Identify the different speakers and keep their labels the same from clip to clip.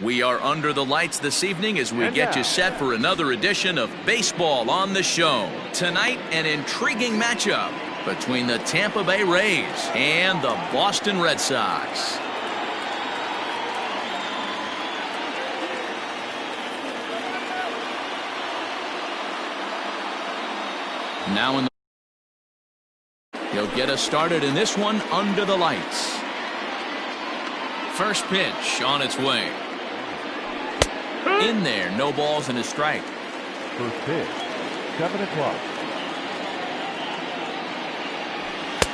Speaker 1: We are under the lights this evening as we get you set for another edition of Baseball on the Show. Tonight, an intriguing matchup between the Tampa Bay Rays and the Boston Red Sox. Now in the... He'll get us started in this one under the lights. First pitch on its way. In there, no balls and a strike.
Speaker 2: First pitch, 7 o'clock.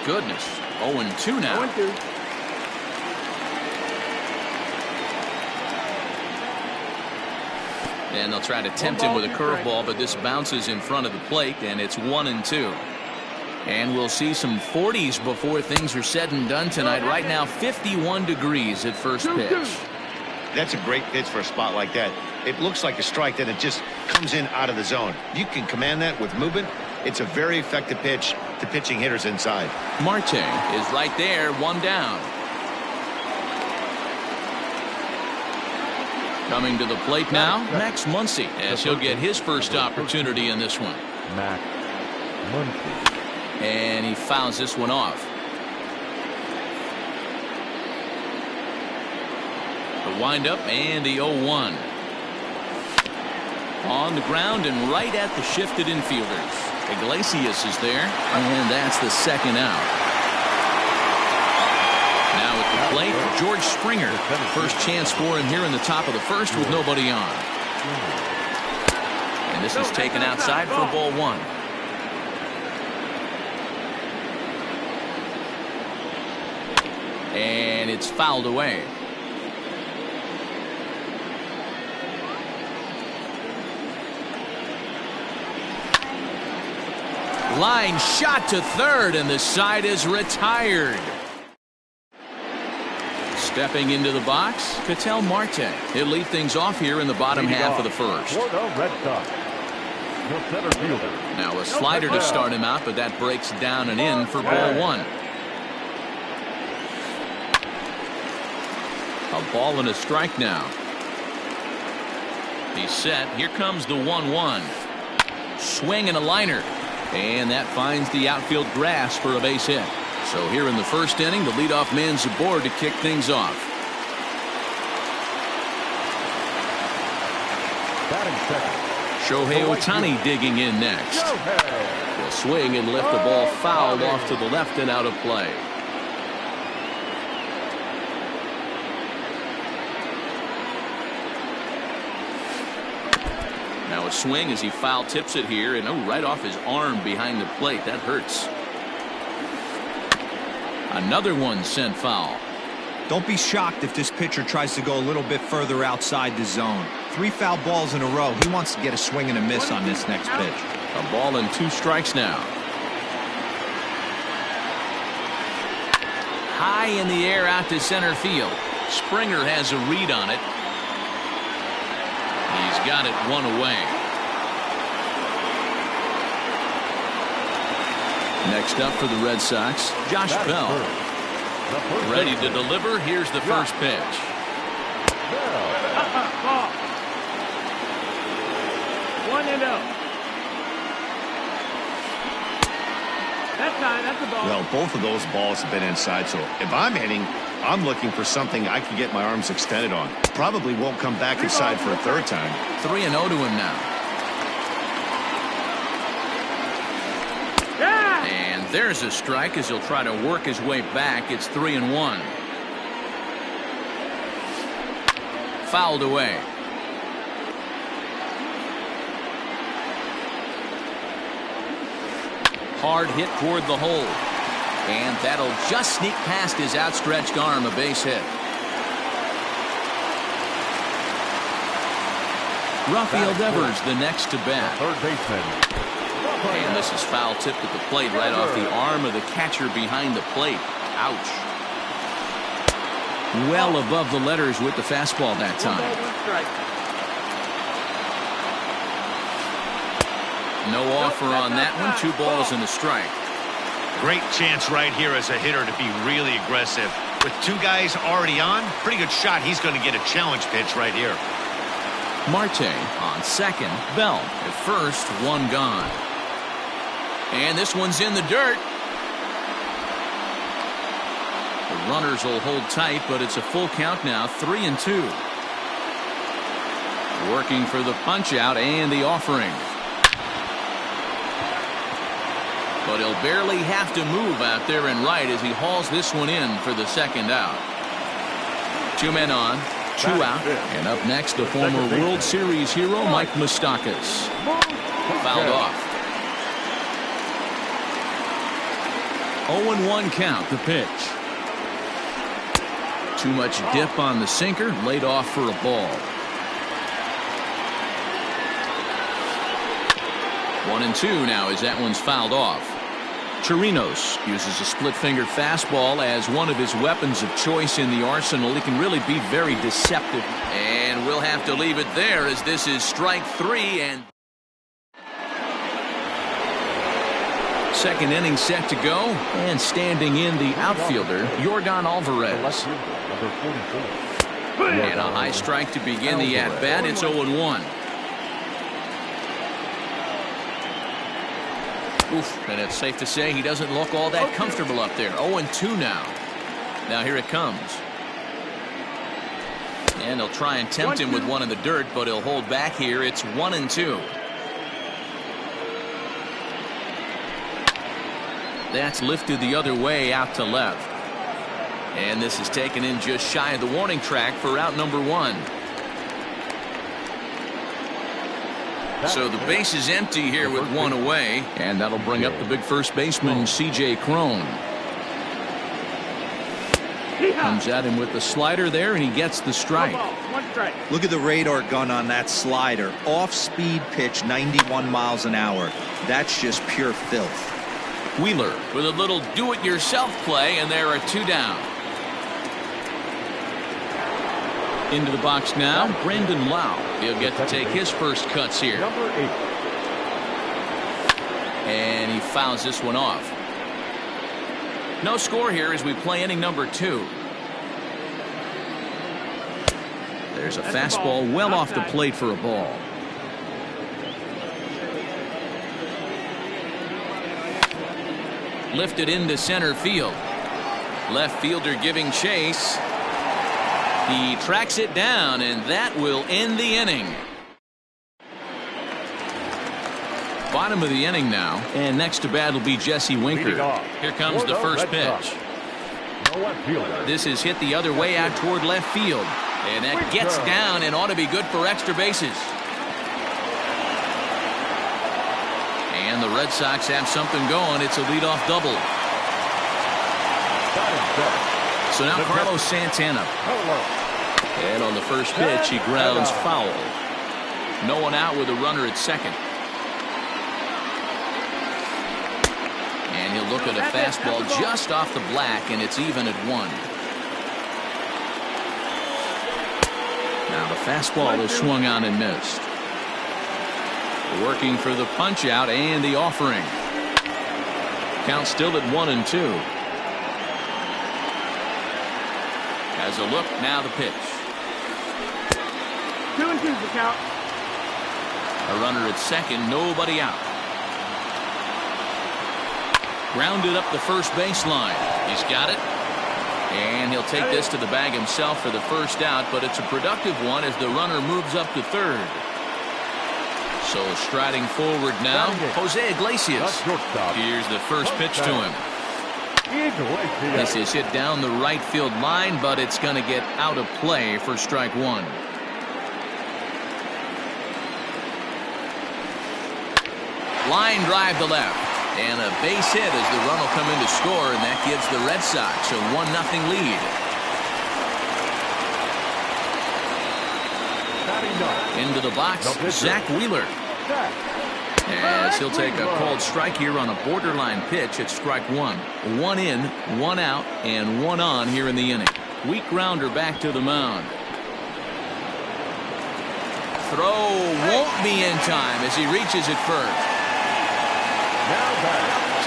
Speaker 1: Goodness, 0-2 now.
Speaker 2: 0-2.
Speaker 1: And they'll try to tempt him with a curveball, but this bounces in front of the plate, and it's 1-2. And we'll see some 40s before things are said and done tonight. Right now, 51 degrees at first pitch.
Speaker 3: That's a great pitch for a spot like that. It looks like a strike, then it just comes in out of the zone. You can command that with movement. It's a very effective pitch to pitching hitters inside.
Speaker 1: Marte is right there, one down. Coming to the plate now, Max Muncy, as he'll get his first opportunity in this one.
Speaker 2: Max Muncy.
Speaker 1: And he fouls this one off. The windup and the 0-1. On the ground and right at the shifted infielders. Iglesias is there, and that's the second out. Now at the plate, George Springer. First chance for him here in the top of the first with nobody on. And this is taken outside for ball one. And it's fouled away. Line shot to third, and the side is retired. Stepping into the box, Ketel Marte. He'll lead things off here in the bottom half of the first.
Speaker 2: For the Red Sox, the center fielder.
Speaker 1: Now a slider to start him out, but that breaks down and in for ball one. A ball and a strike now. He's set. Here comes the 1-1. Swing and a liner. And that finds the outfield grass for a base hit. So here in the first inning, the leadoff man's aboard to kick things off.
Speaker 2: Batting second.
Speaker 1: Shohei Ohtani digging in next. He'll swing and lift the ball fouled off to the left and out of play. Now a swing as he foul tips it here, and right off his arm behind the plate. That hurts. Another one sent foul.
Speaker 4: Don't be shocked if this pitcher tries to go a little bit further outside the zone. 3 foul balls in a row. He wants to get a swing and a miss on this next pitch.
Speaker 1: A ball and 2 strikes now. High in the air out to center field. Springer has a read on it. He's got it one away. Next up for the Red Sox, Josh Bell. Ready to deliver. Here's the first pitch.
Speaker 5: 1-0. That's a ball.
Speaker 3: Well, both of those balls have been inside, so if I'm hitting, I'm looking for something I can get my arms extended on. Probably won't come back inside for a third time.
Speaker 1: 3-0 to him now.
Speaker 5: Yeah.
Speaker 1: And there's a strike as he'll try to work his way back. It's 3-1. Fouled away. Hard hit toward the hole. And that'll just sneak past his outstretched arm, a base hit. Rafael Devers the next to bat.
Speaker 2: Third baseman.
Speaker 1: And this is foul tipped at the plate right off the arm of the catcher behind the plate. Ouch. Well above the letters with the fastball that time. No offer on that one. 2 balls and a strike.
Speaker 3: Great chance right here as a hitter to be really aggressive. With two guys already on, pretty good shot. He's going to get a challenge pitch right here.
Speaker 1: Marte on second. Bell at first, one gone. And this one's in the dirt. The runners will hold tight, but it's a full count now, 3-2. Working for the punch out and the offering. But he'll barely have to move out there and right as he hauls this one in for the second out. Two men on, two out. And up next, the former World Series hero, Mike Moustakas. Fouled off. 0-1 count, the pitch. Too much dip on the sinker, laid off for a ball. 1-2 now as that one's fouled off. Chirinos uses a split-finger fastball as one of his weapons of choice in the arsenal. He can really be very deceptive. And we'll have to leave it there as this is strike three. And second inning set to go. And standing in the outfielder, Yordan Alvarez. And a high strike to begin the at-bat. It's 0-1. Oof, and it's safe to say he doesn't look all that comfortable up there. 0-2 now. Now here it comes. And they'll try and tempt him with one in the dirt, but he'll hold back here. It's 1-2. That's lifted the other way out to left. And this is taken in just shy of the warning track for out number one. So the base is empty here with one away, and that'll bring up the big first baseman, C.J. Cron. Comes at him with the slider there, and he gets the strike.
Speaker 4: Look at the radar gun on that slider. Off-speed pitch, 91 miles an hour. That's just pure filth.
Speaker 1: Wheeler with a little do-it-yourself play, and there are two down. Into the box now, Brandon Lau. He'll get to take his first cuts here.
Speaker 2: Number 8.
Speaker 1: And he fouls this one off. No score here as we play inning number 2. There's a fastball well off the plate for a ball. Lifted into center field. Left fielder giving chase. He tracks it down, and that will end the inning. Bottom of the inning now, and next to bat will be Jesse Winker. Here comes the first pitch. This is hit the other way out toward left field, and that gets down and ought to be good for extra bases. And the Red Sox have something going. It's a leadoff double. So now Carlos Santana. And on the first pitch, he grounds foul. No one out with a runner at second. And he'll look at a fastball just off the black, and it's even at 1. Now the fastball is swung on and missed. Working for the punch out and the offering. Count still at 1-2. Has a look, now the pitch.
Speaker 5: 2-2 the count.
Speaker 1: A runner at second, nobody out. Grounded up the first baseline. He's got it. And he'll take this to the bag himself for the first out, but it's a productive one as the runner moves up to third. So striding forward now, Jose Iglesias. Here's the first pitch to him. This is hit down the right field line, but it's going to get out of play for strike one. Line drive to left. And a base hit as the run will come in to score, and that gives the Red Sox a 1-0 lead. Into the box, Zach Wheeler. As he'll take a called strike here on a borderline pitch at strike 1. 1 in, 1 out, and 1 on here in the inning. Weak grounder back to the mound. Throw won't be in time as he reaches it first.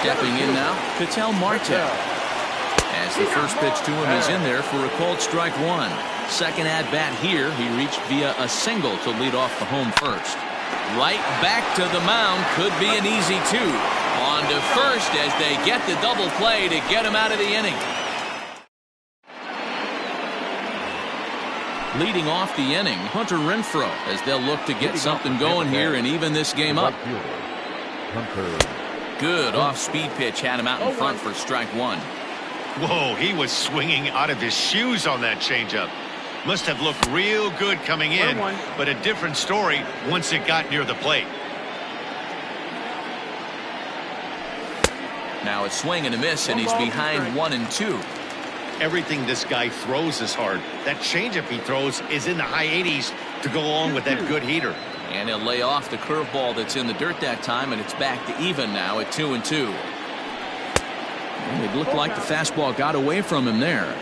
Speaker 1: Stepping in now, Ketel Marte. As as the first pitch to him is in there for a called strike one. Second at bat here, he reached via a single to lead off the home first. Right back to the mound, could be an easy two. On to first as they get the double play to get him out of the inning. Leading off the inning, Hunter Renfroe, as they'll look to get something going here and even this game up. Good off-speed pitch had him out in front for strike one.
Speaker 3: Whoa, he was swinging out of his shoes on that changeup. Must have looked real good coming in, but a different story once it got near the plate.
Speaker 1: Now a swing and a miss, and he's behind 1-2.
Speaker 3: Everything this guy throws is hard. That changeup he throws is in the high 80s to go along with that good heater.
Speaker 1: And he'll lay off the curveball that's in the dirt that time, and it's back to even now at 2-2. And it looked like the fastball got away from him there.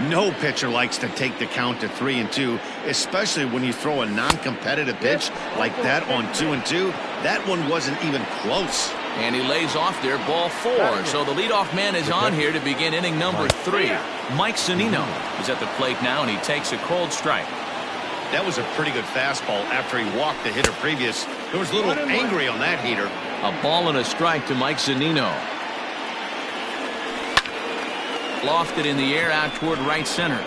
Speaker 3: No pitcher likes to take the count to 3-2, especially when you throw a non-competitive pitch like that on 2-2. That one wasn't even close.
Speaker 1: And he lays off there, ball four. So the leadoff man is on here to begin inning number 3. Mike Zunino is at the plate now, and he takes a cold strike.
Speaker 3: That was a pretty good fastball after he walked the hitter previous. There was a little angry on that heater.
Speaker 1: A ball and a strike to Mike Zunino. Lofted in the air out toward right center.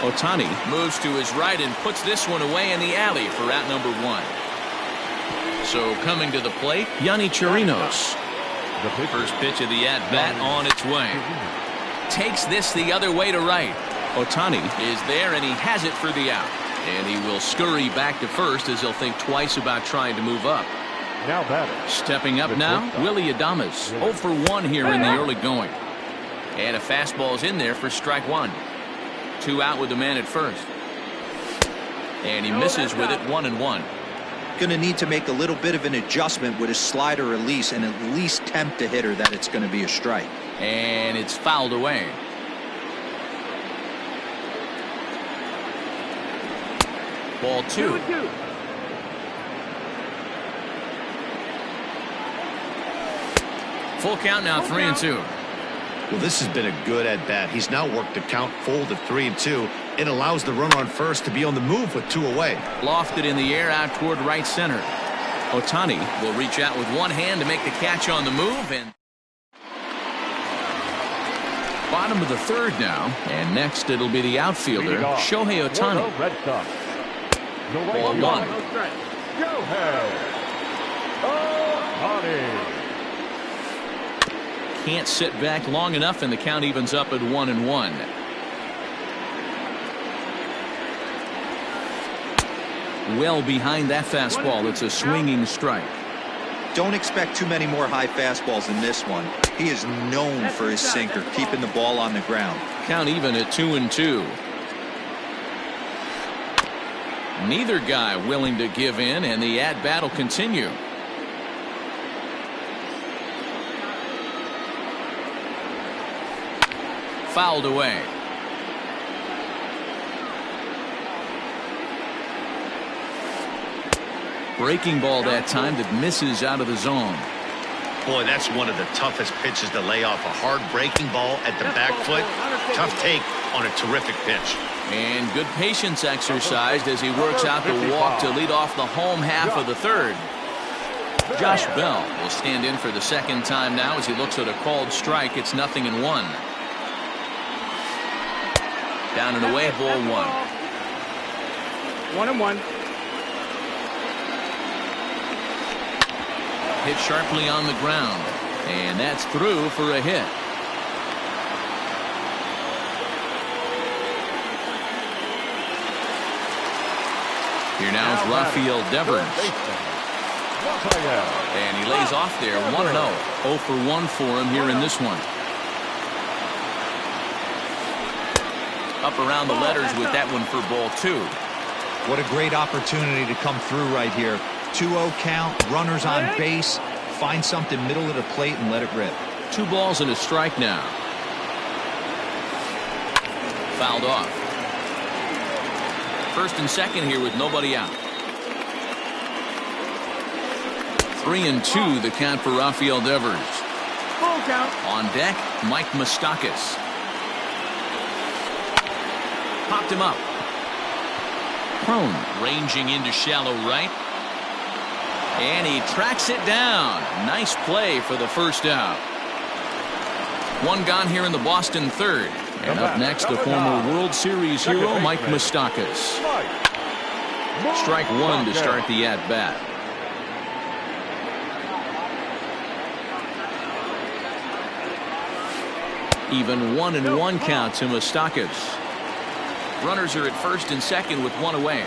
Speaker 1: Ohtani moves to his right and puts this one away in the alley for out number 1. So coming to the plate, Yonny Chirinos. The first pitch of the at-bat on its way. Takes this the other way to right. Ohtani is there, and he has it for the out. And he will scurry back to first as he'll think twice about trying to move up.
Speaker 2: Now batter.
Speaker 1: Stepping up now, Willy Adames. 0 for 1 here in the early going. And a fastball's in there for strike one. 2 out with the man at first. And he misses with it, 1-1.
Speaker 4: Going to need to make a little bit of an adjustment with his slider release and at least tempt the hitter that it's going to be a strike.
Speaker 1: And it's fouled away. Ball 2. Full count now, 3-2.
Speaker 3: Well, this has been a good at-bat. He's now worked the count full to 3-2. It allows the runner on first to be on the move with 2 away.
Speaker 1: Lofted in the air out toward right center. Ohtani will reach out with one hand to make the catch on the move. And bottom of the third now. And next it'll be the outfielder, Shohei Ohtani. Ball 1.
Speaker 2: Shohei Ohtani.
Speaker 1: Can't sit back long enough, and the count evens up at 1-1. Well behind that fastball. It's a swinging strike.
Speaker 4: Don't expect too many more high fastballs in this one. He is known for his sinker, keeping the ball on the ground.
Speaker 1: Count even at 2-2. Neither guy willing to give in, and the at-bat will continue. Fouled away. Breaking ball that time that misses out of the zone.
Speaker 3: Boy, that's one of the toughest pitches to lay off. A hard breaking ball at the back foot. Tough take on a terrific pitch.
Speaker 1: And good patience exercised as he works out the walk to lead off the home half of the third. Josh Bell will stand in for the second time now as he looks at a called strike. It's 0-1. Down and away, ball 1.
Speaker 5: 1-1.
Speaker 1: Hit sharply on the ground, and that's through for a hit. Here now is Rafael Devers. And he lays off there, 1-0. 0 for 1 for him here in this one. Up around the letters with that one for ball 2.
Speaker 4: What a great opportunity to come through right here. 2-0 count, runners on base. Find something middle of the plate and let it rip.
Speaker 1: 2 balls and a strike now. Fouled off. First and second here with nobody out. 3-2 the count for Rafael Devers.
Speaker 5: Full count.
Speaker 1: On deck, Mike Moustakas. Popped him up. Prone, ranging into shallow right. And he tracks it down. Nice play for the first out. One gone here in the Boston third. And up next, the former World Series hero, Mike Moustakas. Strike one to start the at-bat. Even 1-1 count to Moustakas. Runners are at first and second with one away.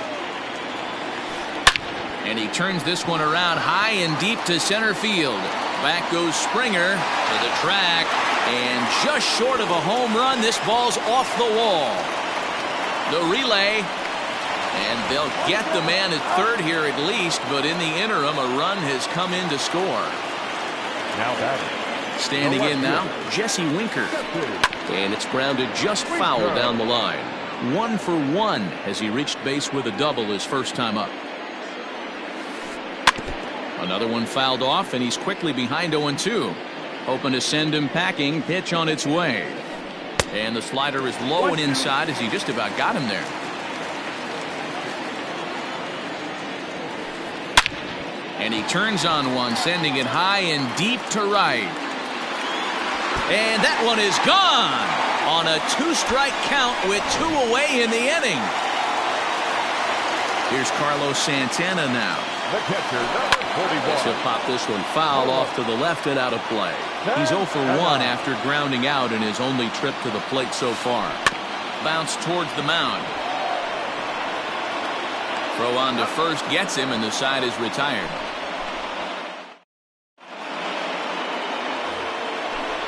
Speaker 1: And he turns this one around high and deep to center field. Back goes Springer to the track. And just short of a home run, this ball's off the wall. The relay. And they'll get the man at third here at least. But in the interim, a run has come in to score.
Speaker 2: Now batting.
Speaker 1: Standing in now, Jesse Winker. And it's grounded just foul down the line. 1 for 1 as he reached base with a double his first time up. Another one fouled off, and he's quickly behind 0-2. Hoping to send him packing. Pitch on its way. And the slider is low and inside as he just about got him there. And he turns on one, sending it high and deep to right. And that one is gone on a 2-strike count with 2 away in the inning. Here's Carlos Santana now.
Speaker 2: The catcher, number 41.
Speaker 1: He'll pop this one foul off to the left and out of play. He's 0 for 1 after grounding out in his only trip to the plate so far. Bounce towards the mound. Throw on to first gets him, and the side is retired.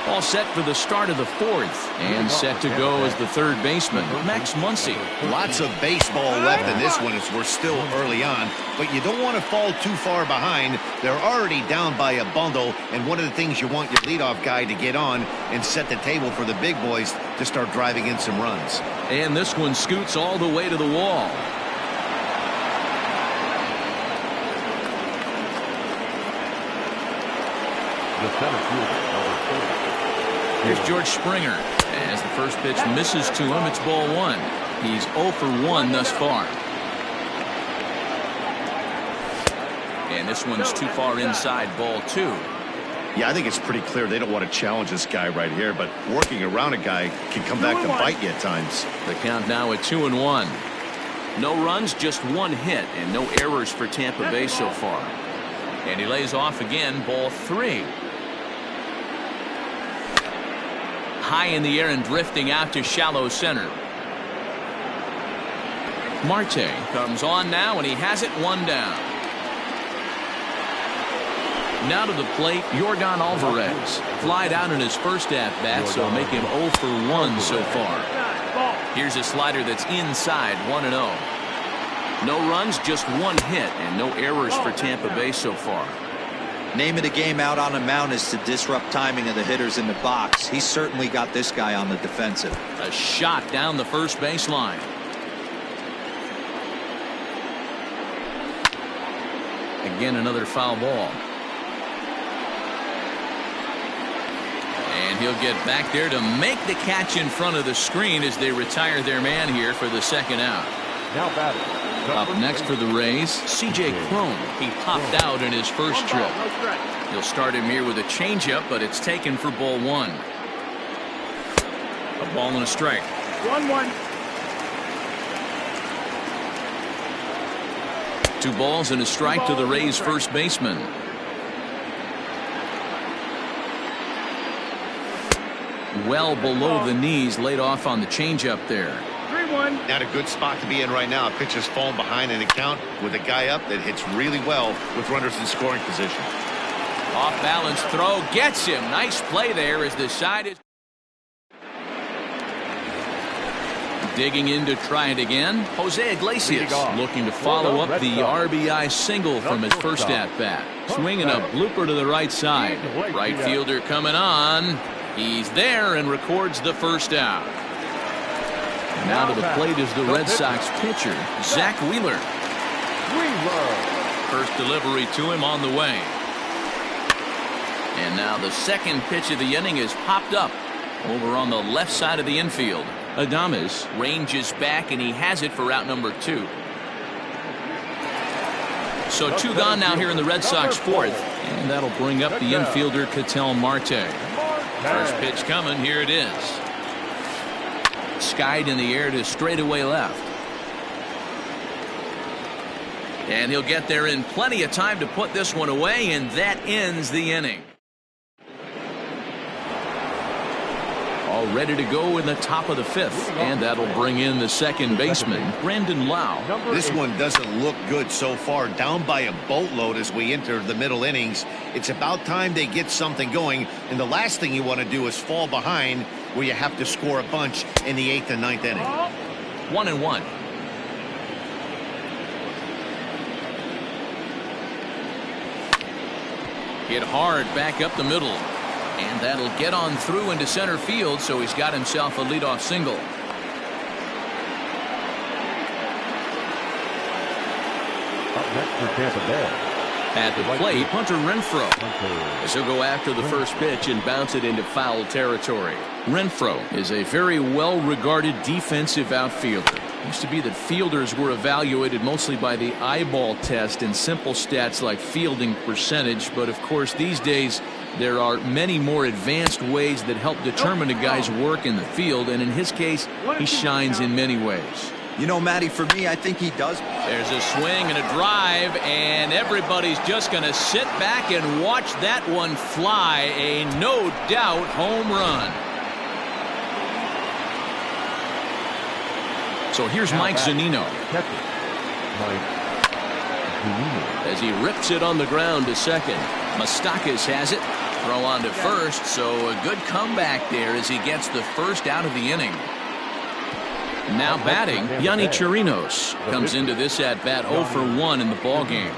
Speaker 1: All set for the start of the fourth, and set to go as the third baseman, Max Muncy.
Speaker 3: Lots of baseball left in this one as we're still early on, but you don't want to fall too far behind. They're already down by a bundle, and one of the things you want your leadoff guy to get on and set the table for the big boys to start driving in some runs.
Speaker 1: And this one scoots all the way to the wall.
Speaker 2: The center fielder, number 40.
Speaker 1: Here's George Springer. As the first pitch misses to him, it's ball one. He's 0 for 1 thus far. And this one's too far inside, ball 2.
Speaker 3: Yeah, I think it's pretty clear they don't want to challenge this guy right here, but working around a guy can come back to bite you at times.
Speaker 1: The count now at 2-1. No runs, just 1 hit, and no errors for Tampa Bay so far. And he lays off again, ball 3. High in the air and drifting out to shallow center. Marte comes on now, and he has it 1 down. Now to the plate, Yordan Alvarez. Flied out in his first at-bat, so make him 0 for 1 so far. Here's a slider that's inside, 1-0. No runs, just 1 hit, and no errors for Tampa Bay so far.
Speaker 4: Name of the game out on the mound is to disrupt timing of the hitters in the box. He's certainly got this guy on the defensive.
Speaker 1: A shot down the first baseline. Again, another foul ball. And he'll get back there to make the catch in front of the screen as they retire their man here for the second out.
Speaker 2: Now batting.
Speaker 1: Up next for the Rays, C.J. Cron. He popped out in his first trip. He'll start him here with a changeup, but it's taken for ball 1. A ball and a strike.
Speaker 5: 1-1.
Speaker 1: 2 balls and a strike to the Rays' first baseman. Well below the knees, laid off on the changeup there.
Speaker 5: 3-1.
Speaker 3: Not a good spot to be in right now. A pitcher's falling behind in the count with a guy up that hits really well with runners in scoring position.
Speaker 1: Off balance throw gets him. Nice play there as the side is digging in to try it again. Jose Iglesias looking to follow up the RBI single from his first at-bat. Swinging a blooper to the right side. Right fielder coming on. He's there and records the first out. Now to the plate is the Red Sox pitcher, Zach Wheeler. First delivery to him on the way. And now the second pitch of the inning is popped up over on the left side of the infield. Adames ranges back, and he has it for out number 2. So 2 gone now here in the Red Sox fourth, and that'll bring up the infielder Ketel Marte. First pitch coming. Here it is. Skied in the air to straightaway left. And he'll get there in plenty of time to put this one away, and that ends the inning. All ready to go in the top of the 5th, and that'll bring in the second baseman, Brandon Lau.
Speaker 3: This one doesn't look good so far, down by a boatload as we enter the middle innings. It's about time they get something going, and the last thing you want to do is fall behind where you have to score a bunch in the 8th and 9th inning.
Speaker 1: 1-1. Hit hard back up the middle. And that'll get on through into center field, so he's got himself a leadoff single.
Speaker 2: Up next for Tampa Bay.
Speaker 1: At the plate, Hunter Renfroe, as he'll go after the first pitch and bounce it into foul territory. Renfroe is a very well-regarded defensive outfielder. It used to be that fielders were evaluated mostly by the eyeball test and simple stats like fielding percentage, but of course these days there are many more advanced ways that help determine a guy's work in the field, and in his case, he shines in many ways.
Speaker 4: You know, Matty, for me, I think he does.
Speaker 1: There's a swing and a drive, and everybody's just going to sit back and watch that one fly. A no-doubt home run. So here's Mike Zunino as he rips it on the ground to second. Moustakas has it. Throw on to first, so a good comeback there as he gets the first out of the inning. Now batting, Yonny Chirinos comes into this at-bat 0 for 1 in the ballgame.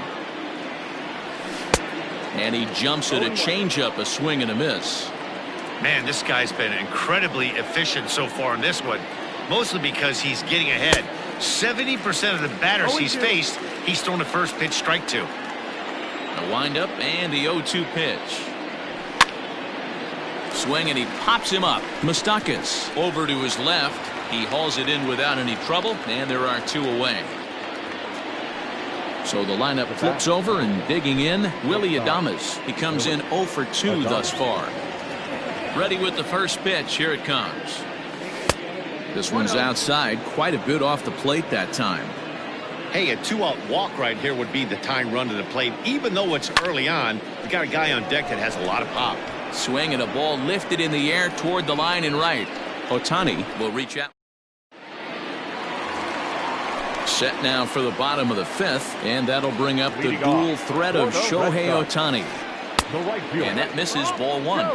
Speaker 1: And he jumps at a changeup, a swing and a miss.
Speaker 3: Man, this guy's been incredibly efficient so far in this one, mostly because he's getting ahead. 70% of the batters he's faced, he's thrown the first pitch strike to.
Speaker 1: The windup and the 0-2 pitch. Swing, and he pops him up. Moustakas over to his left. He hauls it in without any trouble, and there are 2 away. So the lineup flips over, and digging in, Willy Adames. He comes in 0 for 2 thus far. Ready with the first pitch. Here it comes. This one's outside, quite a bit off the plate that time.
Speaker 3: Hey, a 2-out walk right here would be the tying run to the plate. Even though it's early on, you got a guy on deck that has a lot of pop.
Speaker 1: Swing and a ball lifted in the air toward the line and right. Ohtani will reach out. Set now for the bottom of the 5th, and that'll bring up the dual threat of Shohei Ohtani. And that misses, ball 1.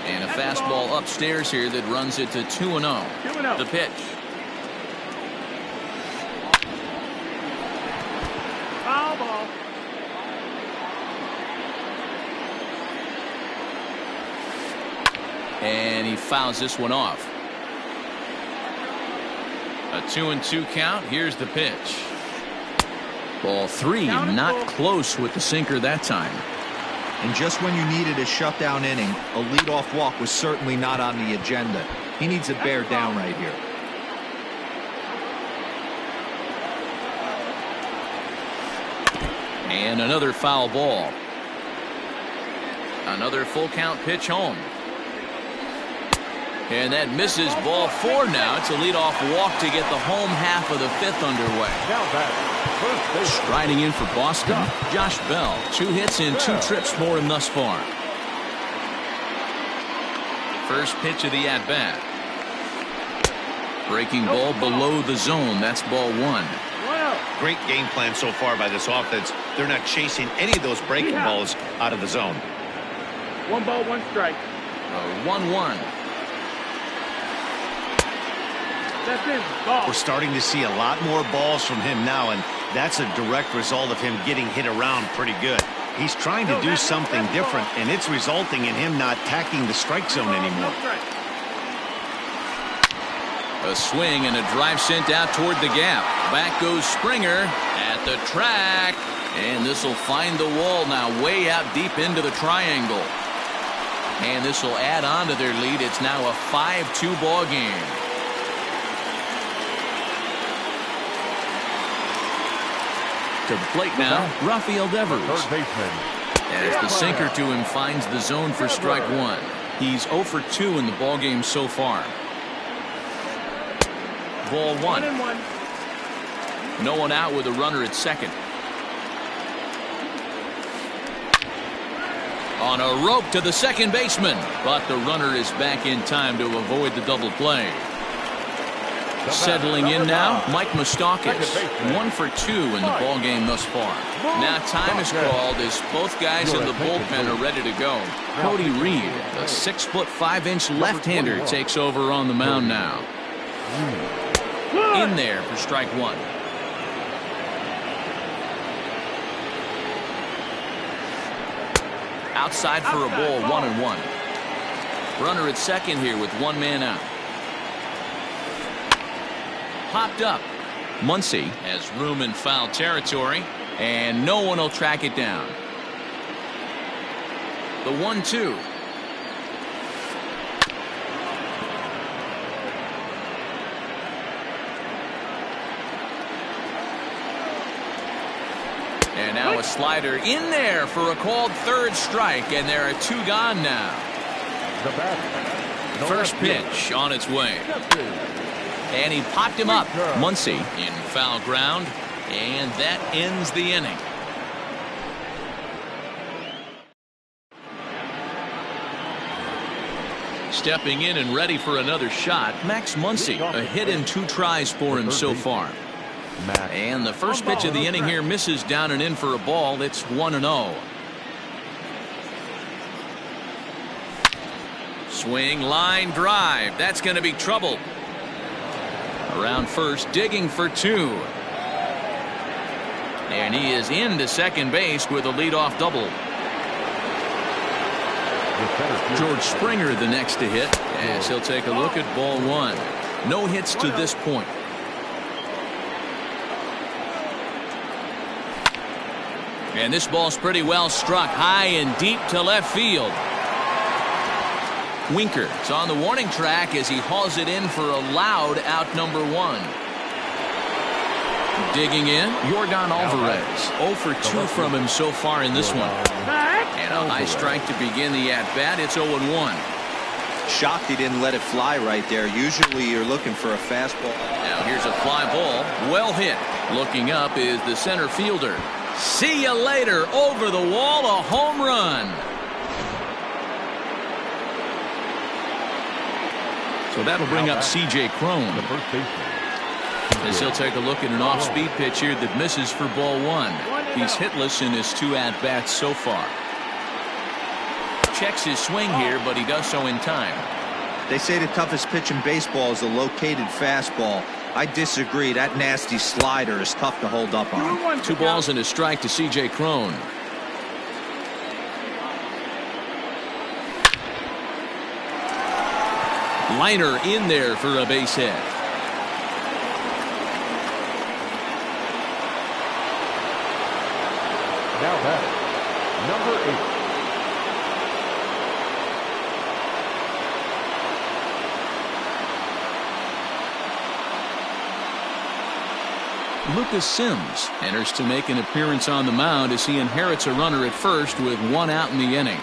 Speaker 1: And a fastball upstairs here that runs it to 2-0. The pitch.
Speaker 5: Foul ball.
Speaker 1: And he fouls this one off. A 2-2 count. Here's the pitch. Ball 3, not close with the sinker that time.
Speaker 4: And just when you needed a shutdown inning, a leadoff walk was certainly not on the agenda. He needs to bear down right here.
Speaker 1: And another foul ball. Another full count pitch home. And that misses, ball 4 now. It's a leadoff walk to get the home half of the 5th underway. Striding in for Boston, Josh Bell. 2 hits and 2 trips for him thus far. First pitch of the at-bat. Breaking ball below the zone. That's ball 1.
Speaker 3: Great game plan so far by this offense. They're not chasing any of those breaking balls out of the zone.
Speaker 5: 1 ball, 1 strike.
Speaker 1: 1-1.
Speaker 3: We're starting to see a lot more balls from him now, and that's a direct result of him getting hit around pretty good. He's trying to do something different, and it's resulting in him not attacking the strike zone anymore.
Speaker 1: A A swing and a drive sent out toward the gap. Back goes Springer at the track. And this will find the wall now way out deep into the triangle. And this will add on to their lead. It's now a 5-2 ball game. To the plate now, Rafael Devers. As the sinker to him finds the zone for strike one. He's 0 for 2 in the ball game so far. Ball one.
Speaker 5: 1-1.
Speaker 1: No one out with a runner at second. On a rope to the second baseman, but the runner is back in time to avoid the double play. Settling in now, Mike Moustakas, 1 for 2 in the ball game thus far. Now time is called as both guys in the bullpen are ready to go. Cody Reed, the 6'5" left-hander, takes over on the mound now. In there for strike one. Outside for a ball, 1-1. Runner at second here with one man out. Popped up. Muncy has room in foul territory, and no one will track it down. The 1-2. And now a slider in there for a called third strike, and there are 2 gone now. First pitch on its way. And he popped him up. Muncy in foul ground, and that ends the inning. Stepping in and ready for another shot, Max Muncy. A hit in 2 tries for him so far. And the first pitch of the inning here misses down and in for a ball. It's 1-0. Swing, line, drive. That's going to be trouble. Around first, digging for 2. And he is into second base with a leadoff double. George Springer the next to hit, as he'll take a look at ball one. No hits to this point. And this ball's pretty well struck high and deep to left field. Winker is on the warning track as he hauls it in for a loud out number 1. Digging in, Yordan Alvarez. 0 for 2 from him so far in this one. And a high strike to begin the at-bat. It's 0-1.
Speaker 4: Shocked he didn't let it fly right there. Usually you're looking for a fastball.
Speaker 1: Now here's a fly ball. Well hit. Looking up is the center fielder. See you later. Over the wall, a home run. So that'll bring up C.J. Cron. As he'll take a look at an off-speed pitch here that misses for ball 1. He's hitless in his 2 at-bats so far. Checks his swing here, but he does so in time.
Speaker 4: They say the toughest pitch in baseball is a located fastball. I disagree. That nasty slider is tough to hold up on.
Speaker 1: 2 balls and a strike to C.J. Cron. Liner in there for a base hit.
Speaker 2: Now batting, number 8.
Speaker 1: Lucas Sims enters to make an appearance on the mound as he inherits a runner at first with 1 out in the inning.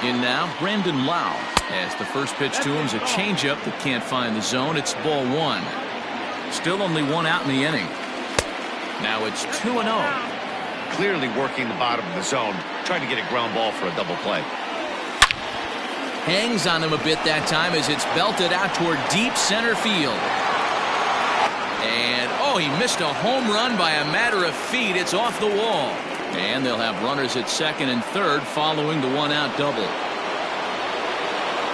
Speaker 1: In now, Brandon Lau, as the first pitch to him is a changeup that can't find the zone. It's ball 1. Still only 1 out in the inning. Now it's 2-0.
Speaker 3: Clearly working the bottom of the zone, trying to get a ground ball for a double play.
Speaker 1: Hangs on him a bit that time as it's belted out toward deep center field. And, oh, he missed a home run by a matter of feet. It's off the wall. And they'll have runners at second and third following the 1-out double.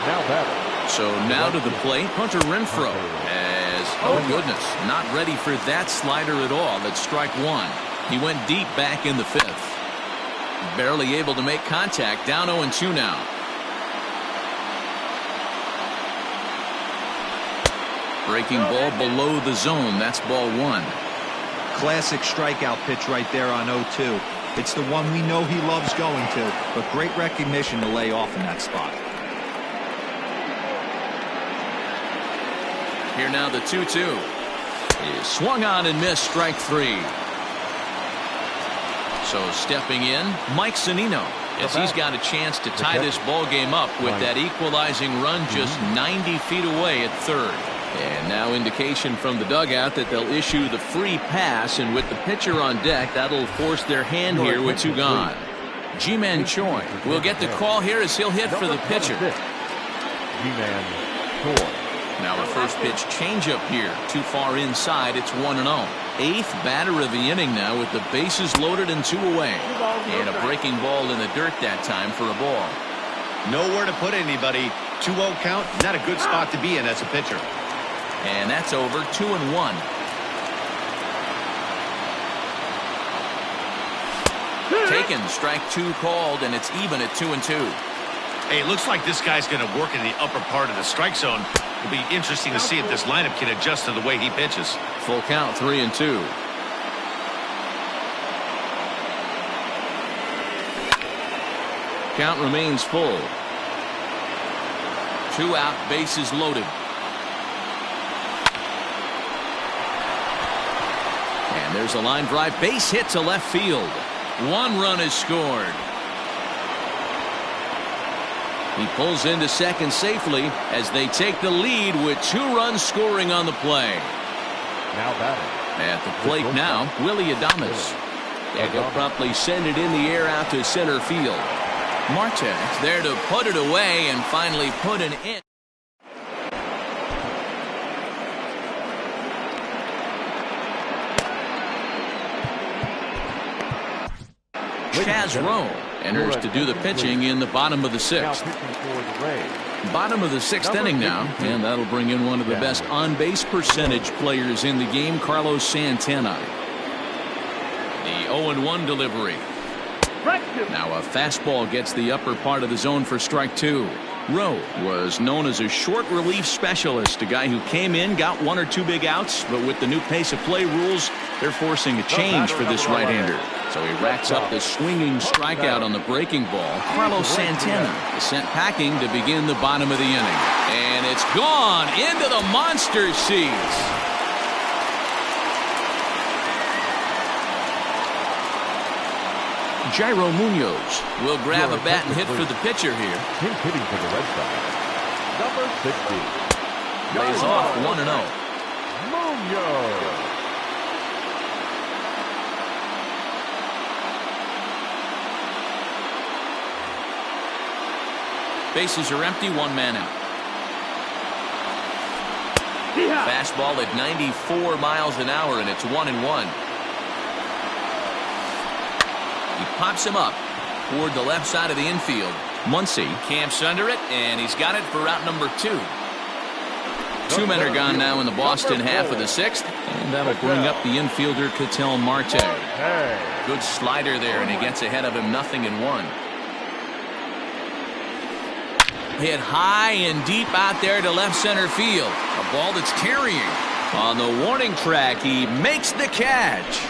Speaker 2: Now batting.
Speaker 1: So now to the plate, Hunter Renfroe. As, oh goodness, not ready for that slider at all. It's strike 1. He went deep back in the 5th. Barely able to make contact. Down 0-2 now. Breaking ball below the zone. That's ball 1.
Speaker 4: Classic strikeout pitch right there on 0-2. It's the one we know he loves going to, but great recognition to lay off in that spot.
Speaker 1: Here now the 2-2. He swung on and missed. Strike 3. So stepping in, Mike Zunino, as he's got a chance to tie this ball game up with that equalizing run just 90 feet away at third. And now indication from the dugout that they'll issue the free pass, and with the pitcher on deck, that'll force their hand here with 2 gone. Ji-Man Choi will get the call here as he'll hit for the pitcher.
Speaker 2: Ji-Man Choi.
Speaker 1: Now a first pitch changeup here. Too far inside. It's 1-0. 8th batter of the inning now with the bases loaded and 2 away. And a breaking ball in the dirt that time for a ball.
Speaker 3: Nowhere to put anybody. 2-0 count. Not a good spot to be in as a pitcher.
Speaker 1: And that's over. 2-1. Taken. Strike 2 called, and it's even at 2-2.
Speaker 3: Hey, it looks like this guy's going to work in the upper part of the strike zone. It'll be interesting to see if this lineup can adjust to the way he pitches.
Speaker 1: Full count. 3-2. Count remains full. 2 out, bases loaded. And there's a line drive, base hit to left field. 1 run is scored. He pulls into second safely as they take the lead with 2 runs scoring on the play.
Speaker 2: Now batting.
Speaker 1: At the plate now, Willie Adames. And he'll promptly send it in the air out to center field. Marte there to put it away and finally put an end. Chaz Rowe enters to do the pitching in the bottom of the 6th. Bottom of the 6th inning now, and that'll bring in one of the best on-base percentage players in the game, Carlos Santana. The 0-1 delivery. Now a fastball gets the upper part of the zone for strike 2. Rowe was known as a short relief specialist, a guy who came in, got 1 or 2 big outs, but with the new pace of play rules, they're forcing a change for this right-hander. So he racks up the swinging strikeout on the breaking ball. Carlos Santana is sent packing to begin the bottom of the inning. And it's gone into the monster seats. Jairo Munoz will grab a bat and hit for the pitcher here.
Speaker 2: He's hitting for the Red Sox. Number 60.
Speaker 1: Lays off 1-0.
Speaker 2: Munoz.
Speaker 1: Bases are empty, 1 man out. Fastball at 94 miles an hour, and it's 1-1. He pops him up toward the left side of the infield. Muncy camps under it, and he's got it for route number 2. 2 men are gone now in the Boston half of the 6th, and that'll bring up the infielder Ketel Marte. Good slider there, and he gets ahead of him 0-1. Hit high and deep out there to left center field. A ball that's carrying. On the warning track, he makes the catch.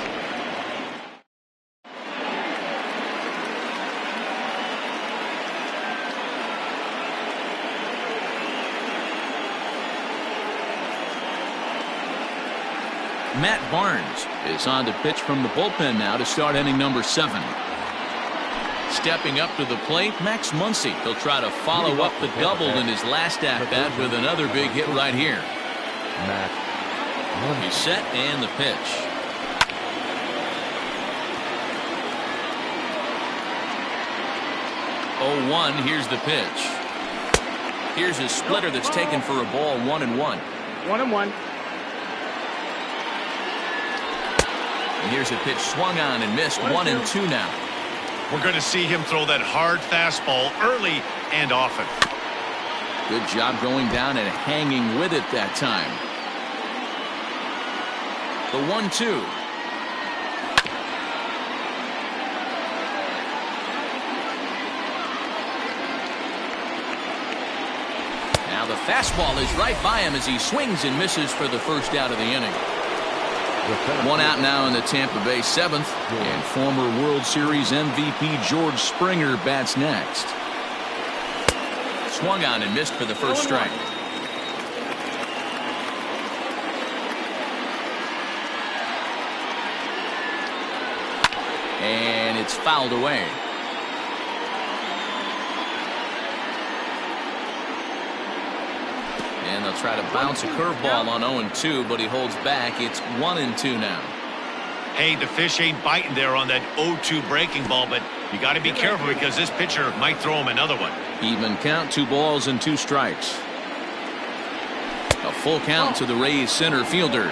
Speaker 1: Matt Barnes is on to pitch from the bullpen now to start inning number 7. Stepping up to the plate, Max Muncy. He'll try to follow up the double in his last at-bat with another big hit right here. He's set and the pitch. Oh, 1, here's the pitch. Here's a splitter that's taken for a ball, 1-1.
Speaker 5: 1-1.
Speaker 1: And here's a pitch swung on and missed, 1-2 now.
Speaker 3: We're going to see him throw that hard fastball early and often.
Speaker 1: Good job going down and hanging with it that time. The 1-2. Fastball is right by him as he swings and misses for the first out of the inning. One out now in the Tampa Bay seventh, and former World Series MVP George Springer bats next. Swung on and missed for the first strike. And it's fouled away. And they'll try to bounce a curveball on 0-2, but he holds back. It's 1-2 now.
Speaker 3: Hey, the fish ain't biting there on that 0-2 breaking ball, but you got to be careful because this pitcher might throw him another one.
Speaker 1: Even count, 2 balls and 2 strikes. A full count to the Rays center fielder.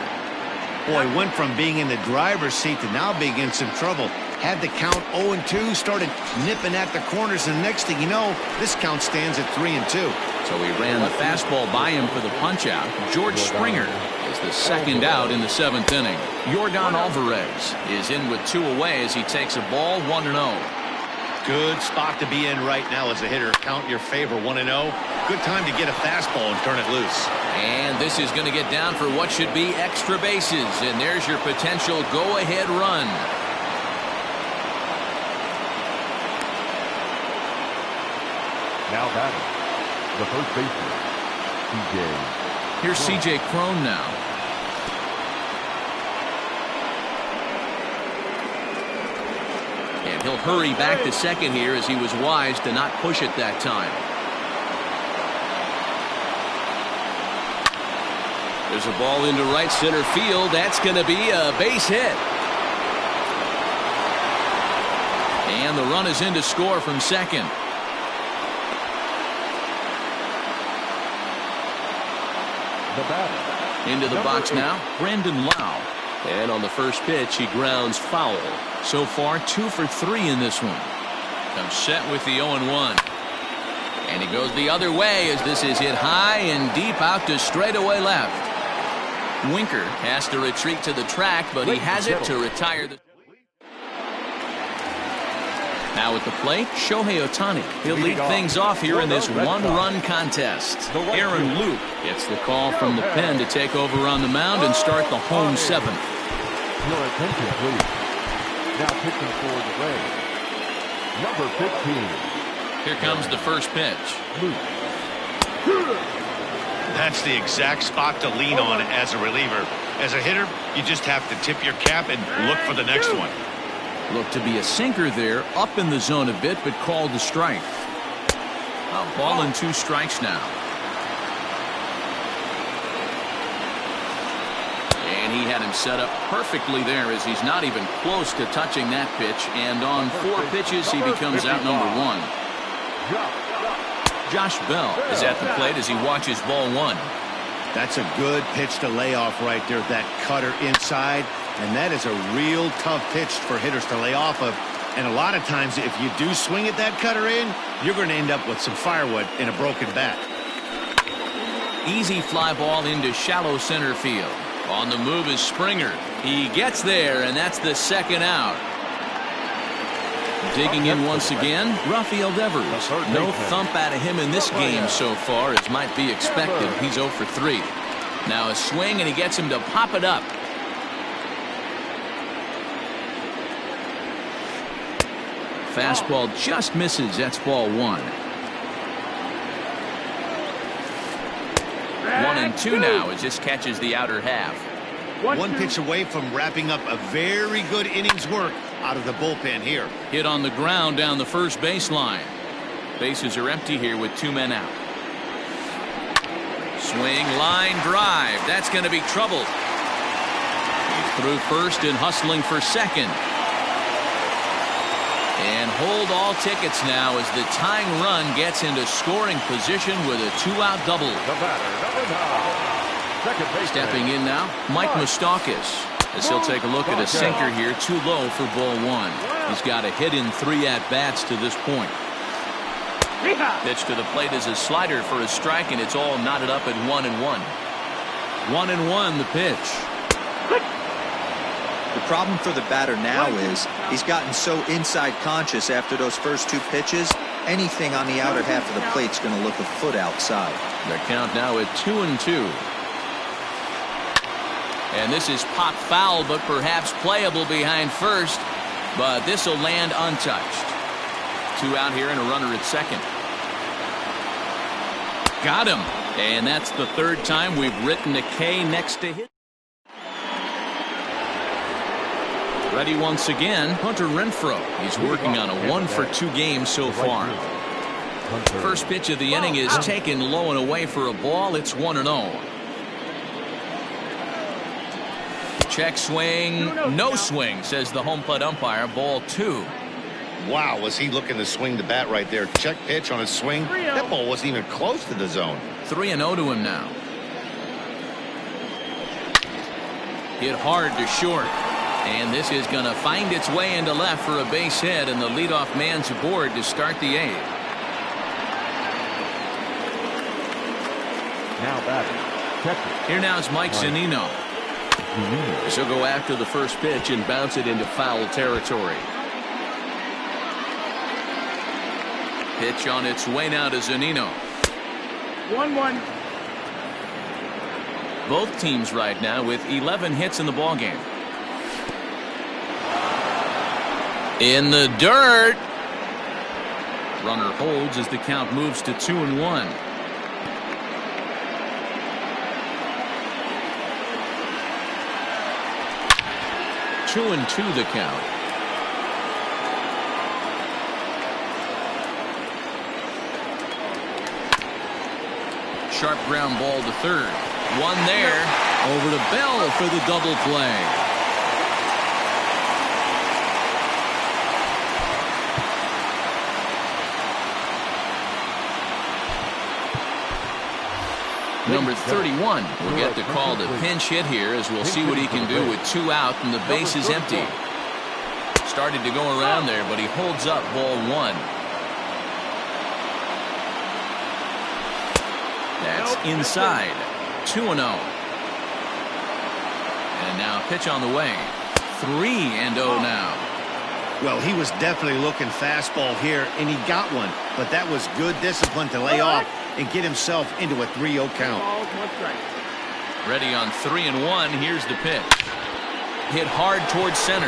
Speaker 3: Boy, went from being in the driver's seat to now being in some trouble. Had the count 0-2, started nipping at the corners, and next thing you know, this count stands at 3-2.
Speaker 1: So he ran the fastball by him for the punch-out. George Springer is the second out in the 7th inning. Yordan Alvarez is in with 2 away as he takes a ball 1-0.
Speaker 3: Good spot to be in right now as a hitter. Count your favor 1-0. Good time to get a fastball and turn it loose.
Speaker 1: And this is going to get down for what should be extra bases. And there's your potential go-ahead run.
Speaker 2: Now batting, the first baseman, C.J.
Speaker 1: Here's C.J. Cron now. And he'll hurry back to second here as he was wise to not push it that time. There's a ball into right center field. That's going to be a base hit. And the run is in to score from second. Into the box now, Brandon Lau. And on the first pitch, he grounds foul. So far, 2 for 3 in this one. Comes set with the 0-1. And he goes the other way as this is hit high and deep out to straightaway left. Winker has to retreat to the track, but he has it to retire the... Now at the plate, Shohei Ohtani. He'll lead things off here in this one-run contest. Aaron Luke gets the call from the pen to take over on the mound and start the home 7th.
Speaker 2: Your attention, please. Now pitching for the Rays, number 15.
Speaker 1: Here comes the first pitch.
Speaker 3: That's the exact spot to lean on as a reliever. As a hitter, you just have to tip your cap and look for the next one.
Speaker 1: Looked to be a sinker there, up in the zone a bit, but called the strike. A ball and 2 strikes now. And he had him set up perfectly there as he's not even close to touching that pitch. And on 4 pitches, he becomes out number 1. Josh Bell is at the plate as he watches ball 1.
Speaker 3: That's a good pitch to lay off right there, that cutter inside. And that is a real tough pitch for hitters to lay off of. And a lot of times, if you do swing at that cutter in, you're going to end up with some firewood in a broken bat.
Speaker 1: Easy fly ball into shallow center field. On the move is Springer. He gets there, and that's the second out. Digging in once again, Rafael Devers. No thump out of him in this game so far, as might be expected. He's 0 for 3. Now a swing, and he gets him to pop it up. Fastball just misses. That's ball 1. 1-2 now as this catches the outer half.
Speaker 3: One pitch away from wrapping up a very good innings work out of the bullpen here.
Speaker 1: Hit on the ground down the first baseline. Bases are empty here with 2 men out. Swing, line drive. That's going to be trouble. He's through first and hustling for second. And hold all tickets now as the tying run gets into scoring position with a 2-out double.
Speaker 2: The batter, number 9. Second base.
Speaker 1: Stepping in now, Mike Moustakas, as he'll take a look at a sinker here, too low for ball 1. He's got a hit in 3 at-bats to this point. Pitch to the plate is a slider for a strike, and it's all knotted up at 1-1. 1-1 the pitch.
Speaker 4: The problem for the batter now is he's gotten so inside conscious after those first 2 pitches, Anything on the outer half of the plate's going to look a foot outside.
Speaker 1: The count now at 2-2. And this is pop foul, but perhaps playable behind first. But this will land untouched. 2 out here and a runner at second. Got him. And that's the 3rd time we've written a K next to hit. Ready once again, Hunter Renfroe. He's working on a 1-for-2 game so far. First pitch of the inning is taken low and away for a ball. It's 1-0. Check swing, no swing, says the home plate umpire. Ball 2.
Speaker 3: Wow, was he looking to swing the bat right there? Check pitch on a swing. That ball wasn't even close to the zone.
Speaker 1: 3-0 to him now. Hit hard to short. And this is going to find its way into left for a base hit, and the leadoff man's aboard to start the 8th.
Speaker 2: Now batting, catcher.
Speaker 1: Here now is Mike Zunino. She'll go after the first pitch and bounce it into foul territory. Pitch on its way now to Zunino.
Speaker 5: 1-1.
Speaker 1: Both teams right now with 11 hits in the ballgame. In the dirt. Runner holds as the count moves to 2-1. Two and 2 the count. Sharp ground ball to third. One there. Over to Bell for the double play. Number 31 will get the call to pinch hit here, as we'll see what he can do with 2 out and the base is empty. Started to go around there, but he holds up ball 1. That's inside. 2-0. And now pitch on the way. 3-0 now.
Speaker 3: Well, he was definitely looking fastball here, and he got one. But that was good discipline to lay off and get himself into a 3-0 count.
Speaker 1: Ready on 3-1. Here's the pitch. Hit hard towards center.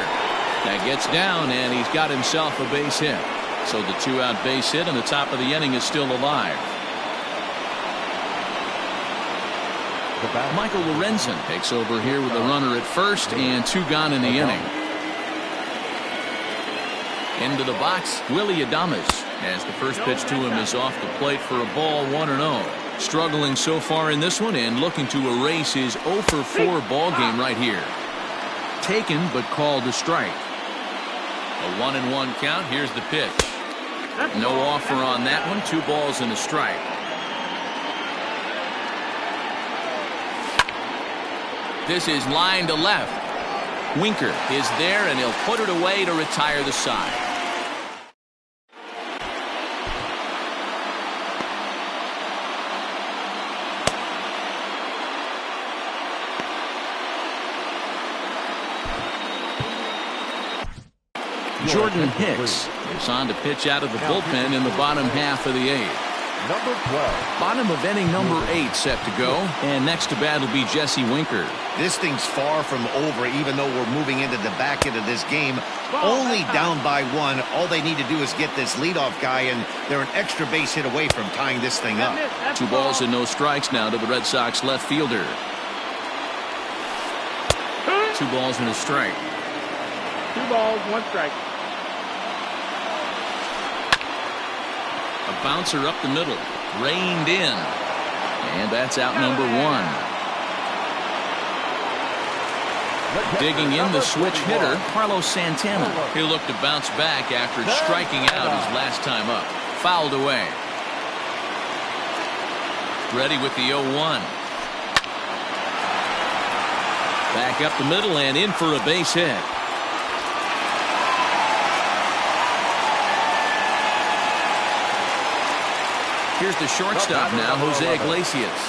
Speaker 1: That gets down, and he's got himself a base hit. So the 2-out base hit, and the top of the inning is still alive. Michael Lorenzen takes over here with a runner at first and 2 gone in the inning. Into the box, Willie Adames, as the first pitch to him is off the plate for a ball. 1-0. Struggling so far in this one and looking to erase his 0-for-4 ball game right here. Taken but called a strike. A 1-1 count. Here's the pitch. No offer on that one. 2 balls and a strike. This is line to left. Winker is there, and he'll put it away to retire the side. Jordan Hicks is on to pitch out of the bullpen in the bottom half of the 8th.
Speaker 2: Number 12.
Speaker 1: Bottom of inning number 8 set to go, and next to bat will be Jesse Winker.
Speaker 3: This thing's far from over, even though we're moving into the back end of this game. Only down by 1. All they need to do is get this leadoff guy, and they're an extra base hit away from tying this thing up.
Speaker 1: 2 balls and no strikes now to the Red Sox left fielder. 2 balls and a strike.
Speaker 5: 2 balls, 1 strike.
Speaker 1: A bouncer up the middle, reined in, and that's out number 1. Digging in the switch hitter, Carlos Santana. He'll look to bounce back after striking out his last time up. Fouled away. Ready with the 0-1. Back up the middle and in for a base hit. Here's the shortstop now, Jose Iglesias.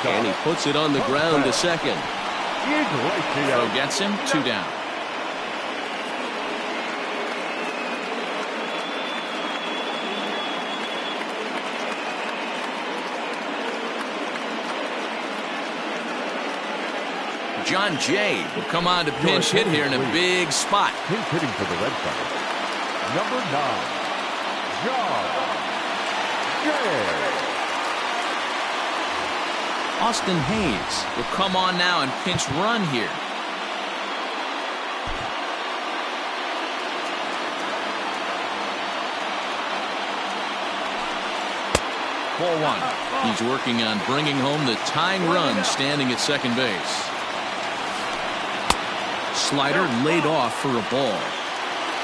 Speaker 1: And he puts it on the ground to second. Throw gets him, 2 down. John Jay will come on to pinch hit here in a big spot.
Speaker 2: Pinch hitting for the Red Sox. Number 9, John Jay.
Speaker 1: Austin Hayes will come on now and pinch run here. Ball 1. He's working on bringing home the tying run standing at second base. Slider laid off for a ball.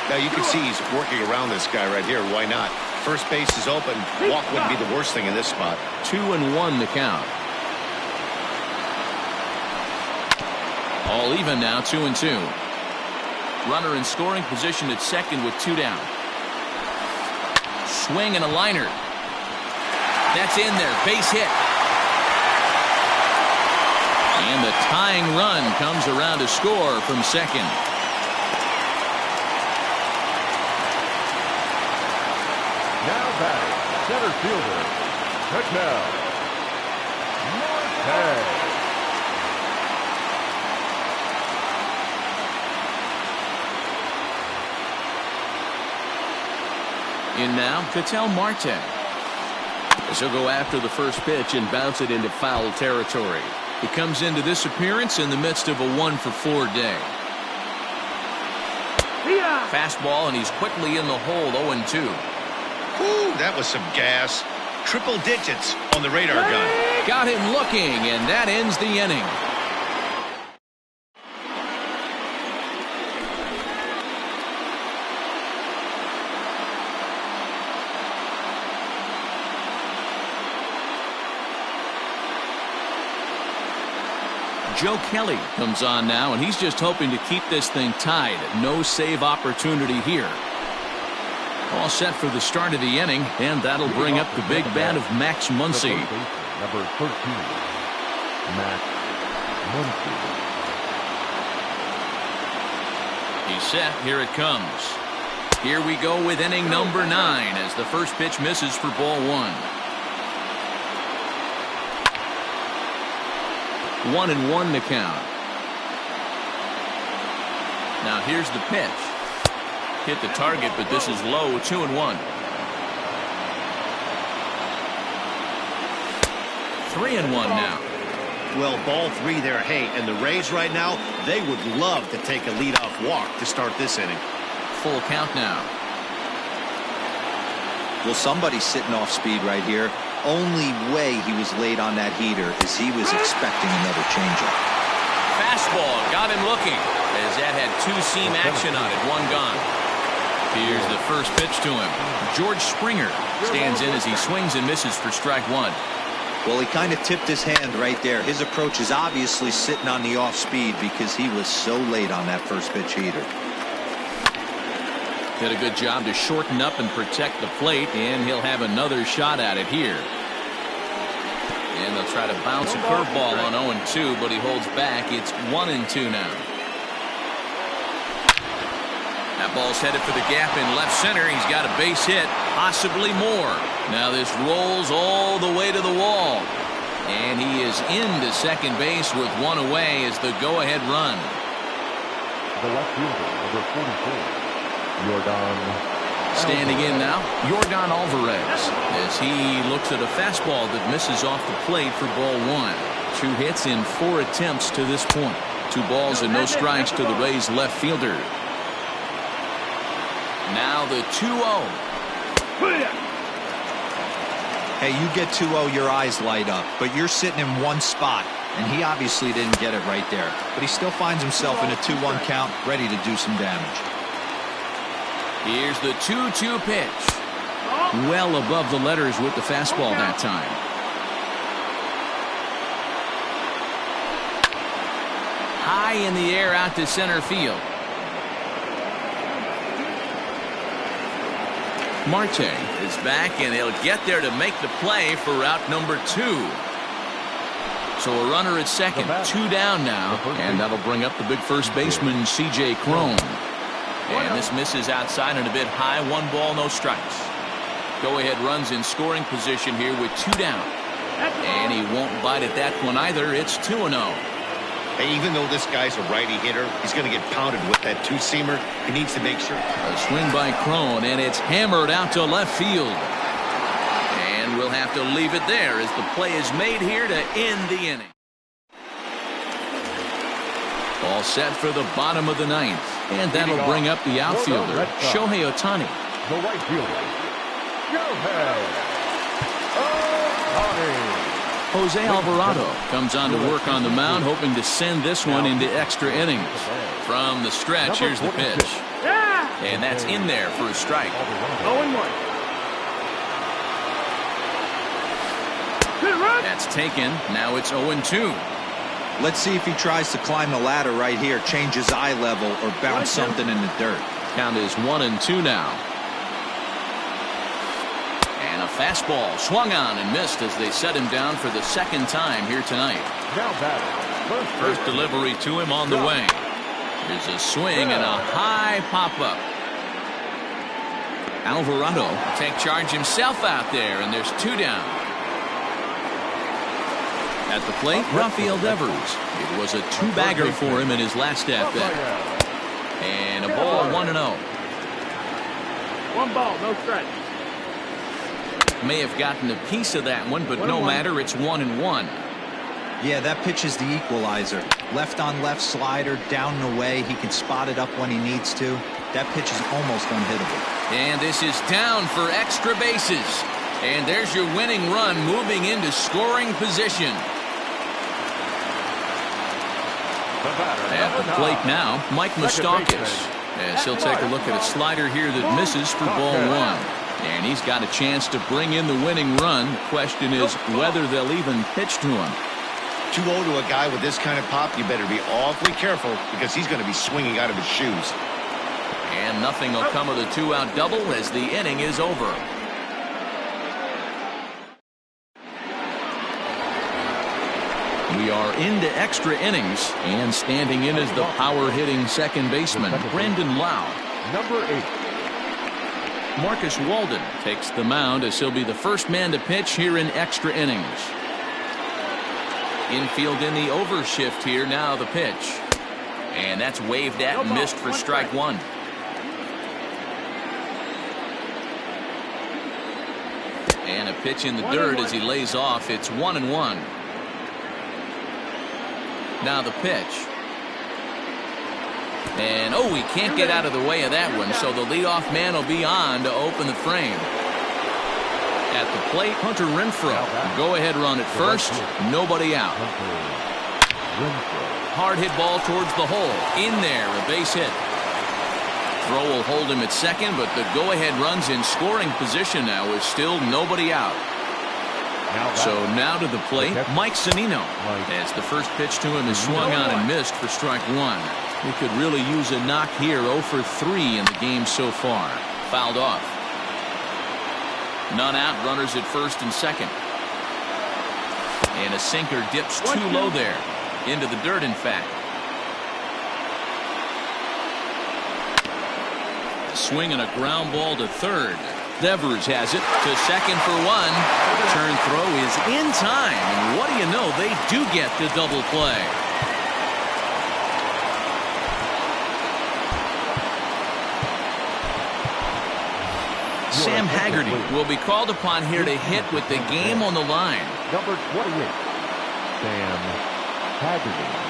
Speaker 3: Now you can see he's working around this guy right here. Why not? First base is open. Walk wouldn't be the worst thing in this spot.
Speaker 1: 2-1 the count. All even now, 2-2. Runner in scoring position at second with 2 down. Swing and a liner. That's in there, base hit. And the tying run comes around to score from second.
Speaker 2: Now batting, center fielder, Marte.
Speaker 1: In now, Ketel Marte. As he'll go after the first pitch and bounce it into foul territory. He comes into this appearance in the midst of a 1-for-4 day. Fastball, and he's quickly in the hole, 0-2.
Speaker 3: Ooh, that was some gas. Triple digits on the radar gun.
Speaker 1: Got him looking, and that ends the inning. Joe Kelly comes on now, and he's just hoping to keep this thing tied. No save opportunity here. All set for the start of the inning, and that'll bring up the big bat of Max Muncy.
Speaker 2: Number 13, Max Muncy.
Speaker 1: He's set. Here it comes. Here we go with inning number 9 as the first pitch misses for ball 1. 1-1 to count. Now here's the pitch. Hit the target, but this is low. 2-1. 3-1 now.
Speaker 3: Well, ball 3 there. Hey, and the Rays right now, they would love to take a leadoff walk to start this inning.
Speaker 1: Full count now.
Speaker 4: Well, somebody's sitting off speed right here. Only way he was late on that heater is he was expecting another changeup.
Speaker 1: Fastball got him looking as that had 2-seam action on it. 1 gone. Here's the first pitch to him. George Springer stands in as he swings and misses for strike 1.
Speaker 4: Well, he kind of tipped his hand right there. His approach is obviously sitting on the off speed because he was so late on that first pitch heater.
Speaker 1: Did a good job to shorten up and protect the plate, and he'll have another shot at it here. And they'll try to bounce a curveball on 0-2, but he holds back. It's 1-2 now. That ball's headed for the gap in left center. He's got a base hit, possibly more. Now this rolls all the way to the wall. And he is into second base with 1 away as the go-ahead run.
Speaker 2: The left fielder, number 44.
Speaker 1: Standing in now, Yordan Alvarez, as he looks at a fastball that misses off the plate for ball 1. 2 hits in 4 attempts to this point. 2 balls and no strikes to the Rays left fielder. Now the 2-0.
Speaker 4: Hey, you get 2-0, your eyes light up, but you're sitting in one spot, and he obviously didn't get it right there. But he still finds himself in a 2-1 count, ready to do some damage.
Speaker 1: Here's the 2-2 pitch. Well above the letters with the fastball that time. High in the air out to center field. Marte is back, and he'll get there to make the play for route number 2. So a runner at second, 2 down now, and that'll bring up the big first baseman, C.J. Cron. And this misses outside and a bit high. 1 ball, no strikes. Go-ahead runs in scoring position here with 2 down. And he won't bite at that one either. It's 2-0.
Speaker 3: Hey, even though this guy's a righty hitter, he's going to get pounded with that two-seamer. He needs to make sure.
Speaker 1: A swing by Crone, and it's hammered out to left field. And we'll have to leave it there as the play is made here to end the inning. All set for the bottom of the ninth. And that'll bring up the outfielder, Shohei Ohtani.
Speaker 2: The right fielder, Shohei Ohtani.
Speaker 1: Jose Alvarado comes on to work on the mound, hoping to send this one into extra innings. From the stretch, here's the pitch. And that's in there for a strike.
Speaker 5: 0-1.
Speaker 1: That's taken. Now it's 0-2.
Speaker 4: Let's see if he tries to climb the ladder right here, change his eye level, or bounce something in the dirt.
Speaker 1: Count is 1-2 now. And a fastball swung on and missed as they set him down for the second time here tonight.
Speaker 2: Now batter,
Speaker 1: First delivery to him on the way. There's a swing and a high pop-up. Alvarado take charge himself out there, and there's 2 down. At the plate, Rafael Devers. It was a 2-bagger for him in his last at-bat. And a ball 1-0.
Speaker 5: 1 ball, no strike.
Speaker 1: May have gotten a piece of that one, but no matter, it's 1-1.
Speaker 4: Yeah, that pitch is the equalizer. Left on left slider, down and away. He can spot it up when he needs to. That pitch is almost unhittable.
Speaker 1: And this is down for extra bases. And there's your winning run moving into scoring position. At the plate now, Mike Moustakas, as he'll take a look at a slider here that misses for ball 1. And he's got a chance to bring in the winning run. Question is whether they'll even pitch to him.
Speaker 3: 2-0 to a guy with this kind of pop, you better be awfully careful because he's going to be swinging out of his shoes.
Speaker 1: And nothing will come of the 2-out double as the inning is over. We are into extra innings, and standing in is the power-hitting second baseman, Brandon Lau.
Speaker 2: number 8.
Speaker 1: Marcus Walden takes the mound as he'll be the first man to pitch here in extra innings. Infield in the overshift here, now the pitch. And that's waved at and missed for strike 1. And a pitch in the dirt as he lays off. It's 1-1. Now the pitch. And oh, he can't get out of the way of that one, so the leadoff man will be on to open the frame. At the plate, Hunter Renfroe. Go ahead run at first, nobody out. Hard hit ball towards the hole. In there, a base hit. Throw will hold him at second, but the go-ahead run's in scoring position now with still nobody out. So now to the plate, Mike Zunino. As the first pitch to him is swung on and missed for strike 1. He could really use a knock here. 0 for 3 in the game so far. Fouled off. None out, runners at first and second. And a sinker dips too low there. Into the dirt, in fact. A swing and a ground ball to third. Devers has it to second for 1. Turn throw is in time. And what do you know? They do get the double play. Sam Haggerty will be called upon here to hit with the game on the line.
Speaker 2: Number 28, Sam Haggerty.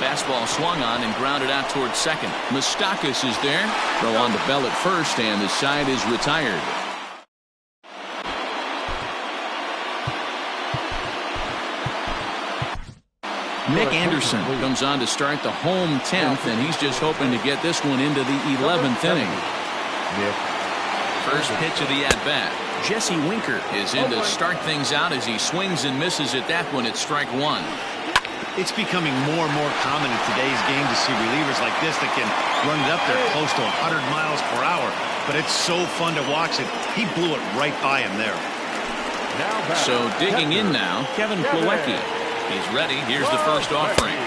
Speaker 1: Fastball swung on and grounded out towards second. Moustakas is there. Throw on to Bell at first, and the side is retired. Nick Anderson comes on to start the home 10th, and he's just hoping to get this one into the 11th inning. First pitch of the at-bat. Jesse Winker is in to start things out as he swings and misses at that one at strike 1.
Speaker 3: It's becoming more and more common in today's game to see relievers like this that can run it up there close to 100 miles per hour. But it's so fun to watch it. He blew it right by him there.
Speaker 1: So digging in now, Kevin Plawecki. He's ready. Here's the first offering.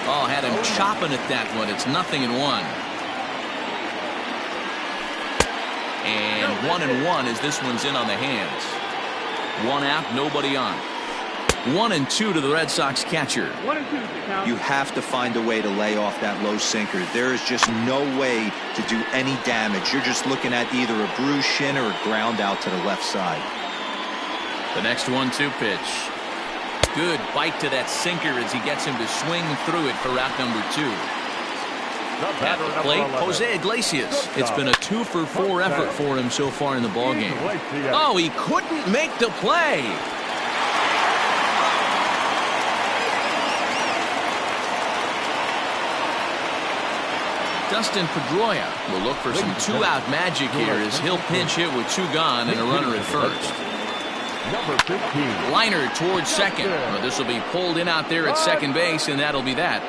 Speaker 1: Oh, had him chopping at that one. It's 0-1. And 1-1 as this one's in on the hands. One out, nobody on. 1-2 to the Red Sox catcher.
Speaker 5: 1-2.
Speaker 4: You have to find a way to lay off that low sinker. There is just no way to do any damage. You're just looking at either a bruised shin or a ground out to the left side.
Speaker 1: The next 1-2 pitch. Good bite to that sinker as he gets him to swing through it for out number 2. At the plate, Jose Iglesias. It's been a 2-for-4 effort for him so far in the ballgame. Oh, he couldn't make the play. Dustin Pedroia will look for some two-out magic here as he'll pinch hit with 2 gone and a runner at first.
Speaker 2: Number 15.
Speaker 1: Liner towards second. Well, this will be pulled in out there at second base, and that'll be that.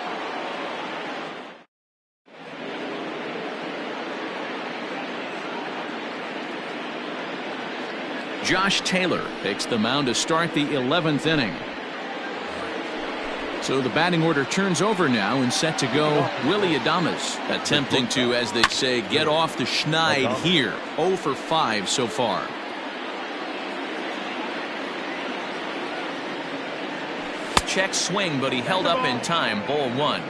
Speaker 1: Josh Taylor takes the mound to start the 11th inning. So the batting order turns over now and set to go Willie Adames, attempting to, as they say, get off the schneid here. 0 for 5 so far. Check swing, but he held up in time. Ball 1.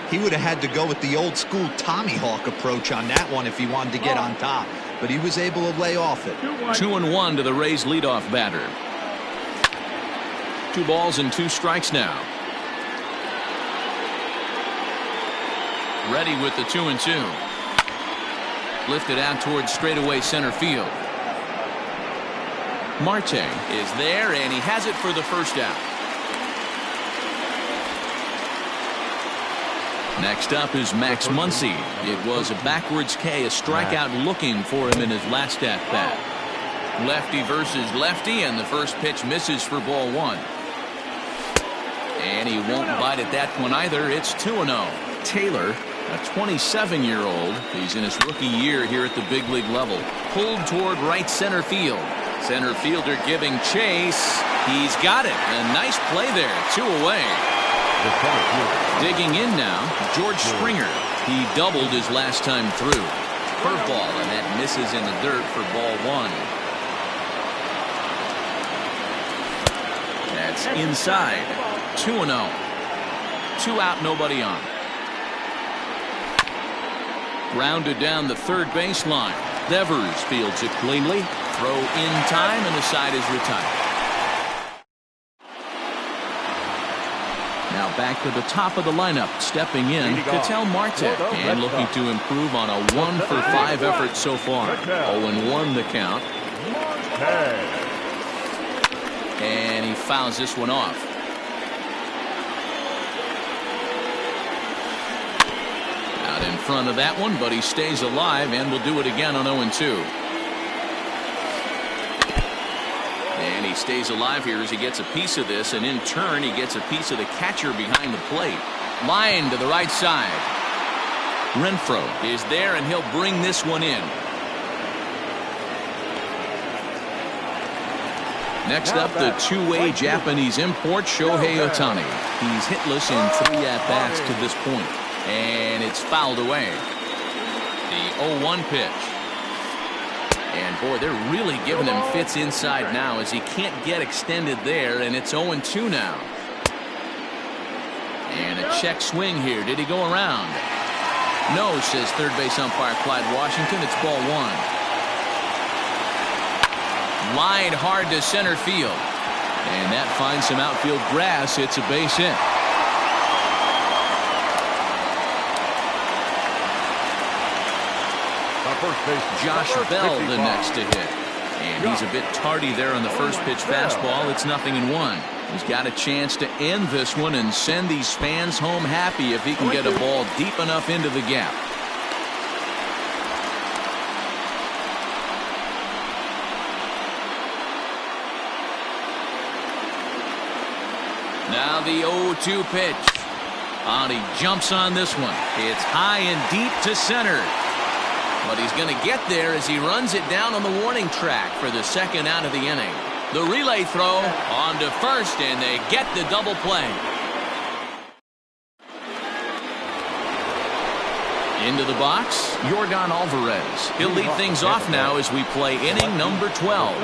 Speaker 4: He would have had to go with the old school Tommy Hawk approach on that one if he wanted to get on top, but he was able to lay off it.
Speaker 1: 2-1 to the Rays leadoff batter. 2 balls and 2 strikes now. Ready with the 2-2. Lifted out towards straightaway center field. Marte is there, and he has it for the first out. Next up is Max Muncy. It was a backwards K, a strikeout looking for him in his last at-bat. Lefty versus lefty, and the first pitch misses for ball 1. And he won't bite at that one either. It's 2-0. Taylor, a 27-year-old. He's in his rookie year here at the big league level. Pulled toward right center field. Center fielder giving chase. He's got it. A nice play there. 2 away. Digging in now, George Springer. He doubled his last time through. Curveball, and that misses in the dirt for ball 1. That's inside. 2-0. 2 out, nobody on. Grounded down the third baseline. Devers fields it cleanly. Throw in time, and the side is retired. Now back to the top of the lineup, stepping in, Ketel Marte, and looking to improve on a 1 for 5 effort so far. 0-1 the count. And he fouls this one off. Out in front of that one, but he stays alive and will do it again on 0-2. And he stays alive here as he gets a piece of this, and in turn he gets a piece of the catcher behind the plate. Line to the right side. Renfroe is there, and he'll bring this one in. Next up, the two-way Japanese import, Shohei Ohtani. He's hitless in 3 at-bats to this point, and it's fouled away. The 0-1 pitch. And boy, they're really giving him fits inside now as he can't get extended there, and it's 0-2 now. And a check swing here. Did he go around? No, says third base umpire Clyde Washington. It's ball 1. Lined hard to center field. And that finds some outfield grass. It's a base hit. Josh Bell the next to hit. And he's a bit tardy there on the first pitch fastball. It's 0-1. He's got a chance to end this one and send these fans home happy if he can get a ball deep enough into the gap. Now the 0-2 pitch. And he jumps on this one. It's high and deep to center. But he's going to get there as he runs it down on the warning track for the second out of the inning. The relay throw on to first, and they get the double play. Into the box, Yordan Alvarez. He'll lead things off now as we play inning number 12.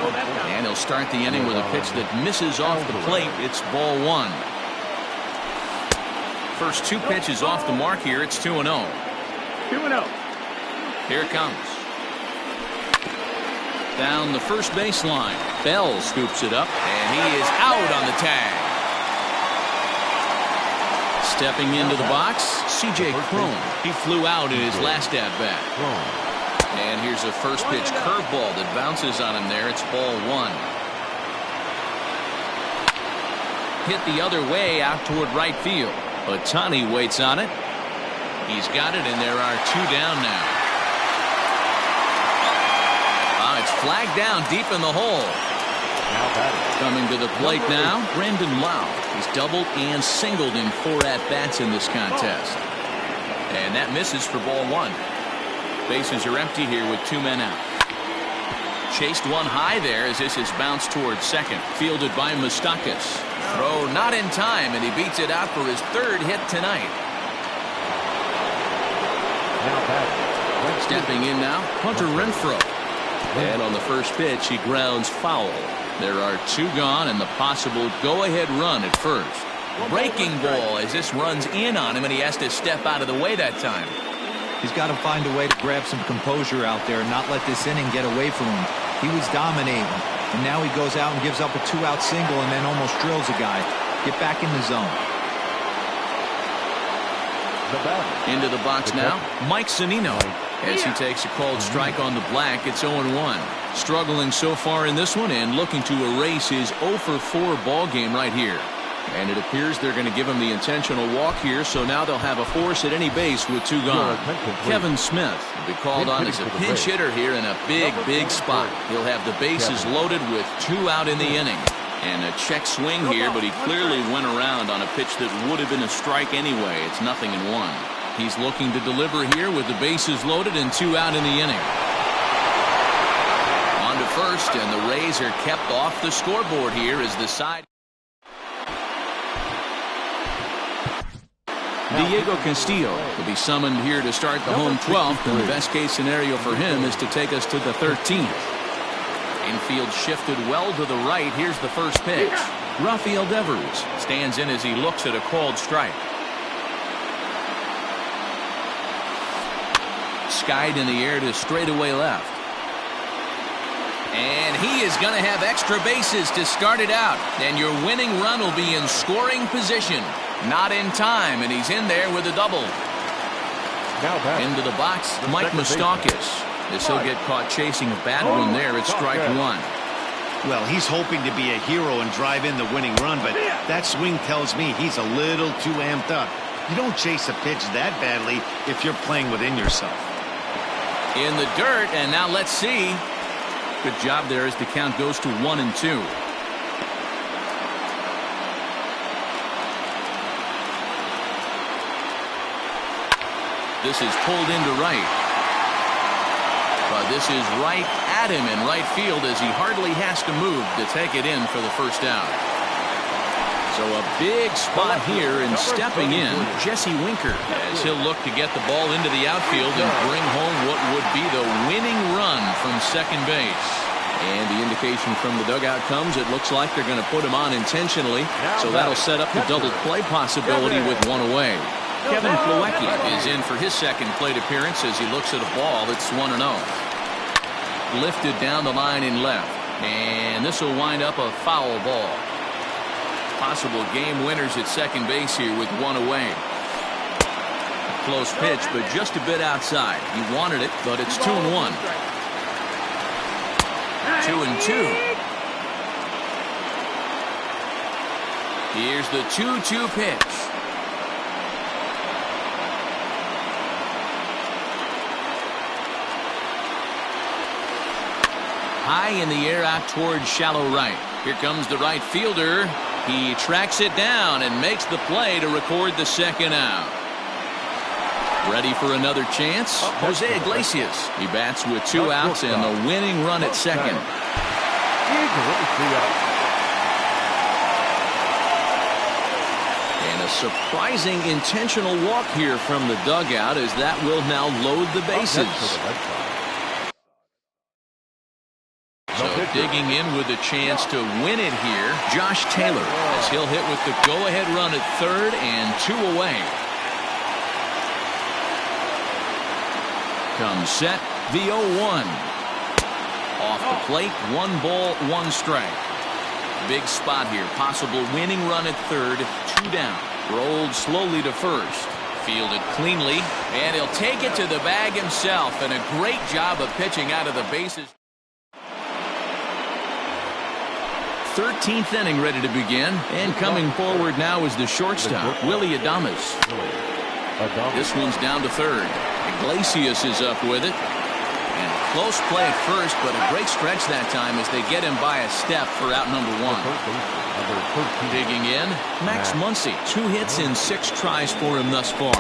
Speaker 1: And he'll start the inning with a pitch that misses off the plate. It's ball 1. First 2 pitches off the mark here. It's 2-0.
Speaker 5: 2-0.
Speaker 1: Here it comes. Down the first baseline. Bell scoops it up, and he is out on the tag. Stepping into the box, C.J. Cron. He flew out in his last at-bat. And here's a first pitch curveball that bounces on him there. It's ball 1. Hit the other way out toward right field. Ohtani waits on it. He's got it, and there are 2 down now. It's flagged down deep in the hole. Coming to the plate now, Brandon Lau. He's doubled and singled in 4 at-bats in this contest. And that misses for ball 1. Bases are empty here with 2 men out. Chased one high there as this is bounced towards second. Fielded by Moustakas. Throw not in time, and he beats it out for his 3rd hit tonight. Stepping in now, Hunter Renfroe. And on the first pitch, he grounds foul. There are 2 gone and the possible go-ahead run at first. Breaking ball as this runs in on him, and he has to step out of the way that time.
Speaker 4: He's got to find a way to grab some composure out there and not let this inning get away from him. He was dominating, and now he goes out and gives up a 2-out single and then almost drills a guy. Get back in the zone.
Speaker 1: Into the box now, Mike Zunino. As he takes a called strike on the black, it's 0-1. Struggling so far in this one and looking to erase his 0-for-4 ball game right here. And it appears they're going to give him the intentional walk here, so now they'll have a force at any base with 2 gone. Kevin Smith will be called on as a pinch hitter here in a big spot. He'll have the bases loaded with 2 out in the inning. And a check swing here, but he clearly went around on a pitch that would have been a strike anyway. It's 0-1. He's looking to deliver here with the bases loaded and 2 out in the inning. On to first, and the Rays are kept off the scoreboard here as the side. Diego Castillo will be summoned here to start the home 12th, and the best case scenario for him is to take us to the 13th. Infield shifted well to the right. Here's the first pitch. Rafael Devers stands in as he looks at a called strike. Skied in the air to straightaway left. And he is going to have extra bases to start it out. And your winning run will be in scoring position. Not in time, and he's in there with a double. Into the box, Mike Moustakas. As he'll get caught chasing a bad one there at strike 1.
Speaker 3: Well, he's hoping to be a hero and drive in the winning run, but that swing tells me he's a little too amped up. You don't chase a pitch that badly if you're playing within yourself.
Speaker 1: In the dirt, and now let's see. Good job there as the count goes to 1-2. This is pulled into right. But this is right at him in right field as he hardly has to move to take it in for the first out. So a big spot here, and stepping in, Jesse Winker, as he'll look to get the ball into the outfield and bring home what would be the winning run from second base. And the indication from the dugout comes, it looks like they're going to put him on intentionally, so that'll set up the double play possibility with 1 away. Kevin Plawecki is in for his second plate appearance as he looks at a ball that's 1-0. Lifted down the line in left, and this will wind up a foul ball. Possible game winners at second base here with 1 away. Close pitch, but just a bit outside. He wanted it, but it's 2-1. 2-2. Here's the 2-2 pitch. High in the air out towards shallow right. Here comes the right fielder. He tracks it down and makes the play to record the second out. Ready for another chance? Jose Iglesias. He bats with 2 outs and the winning run at second. And a A surprising intentional walk here from the dugout, as that will now load the bases. So digging in with a chance to win it here, Josh Taylor, as he'll hit with the go-ahead run at third and 2 away. Comes set, the 0-1. Off the plate, 1 ball, 1 strike. Big spot here, possible winning run at third, 2 down. Rolled slowly to first. Fielded cleanly, and he'll take it to the bag himself, and a great job of pitching out of the bases. 13th inning ready to begin, and coming forward now is the shortstop, Willie Adames. This one's down to third. Iglesias is up with it. And close play at first, but a great stretch that time as they get him by a step for out number 1. Digging in, Max Muncy. 2 hits in 6 tries for him thus far.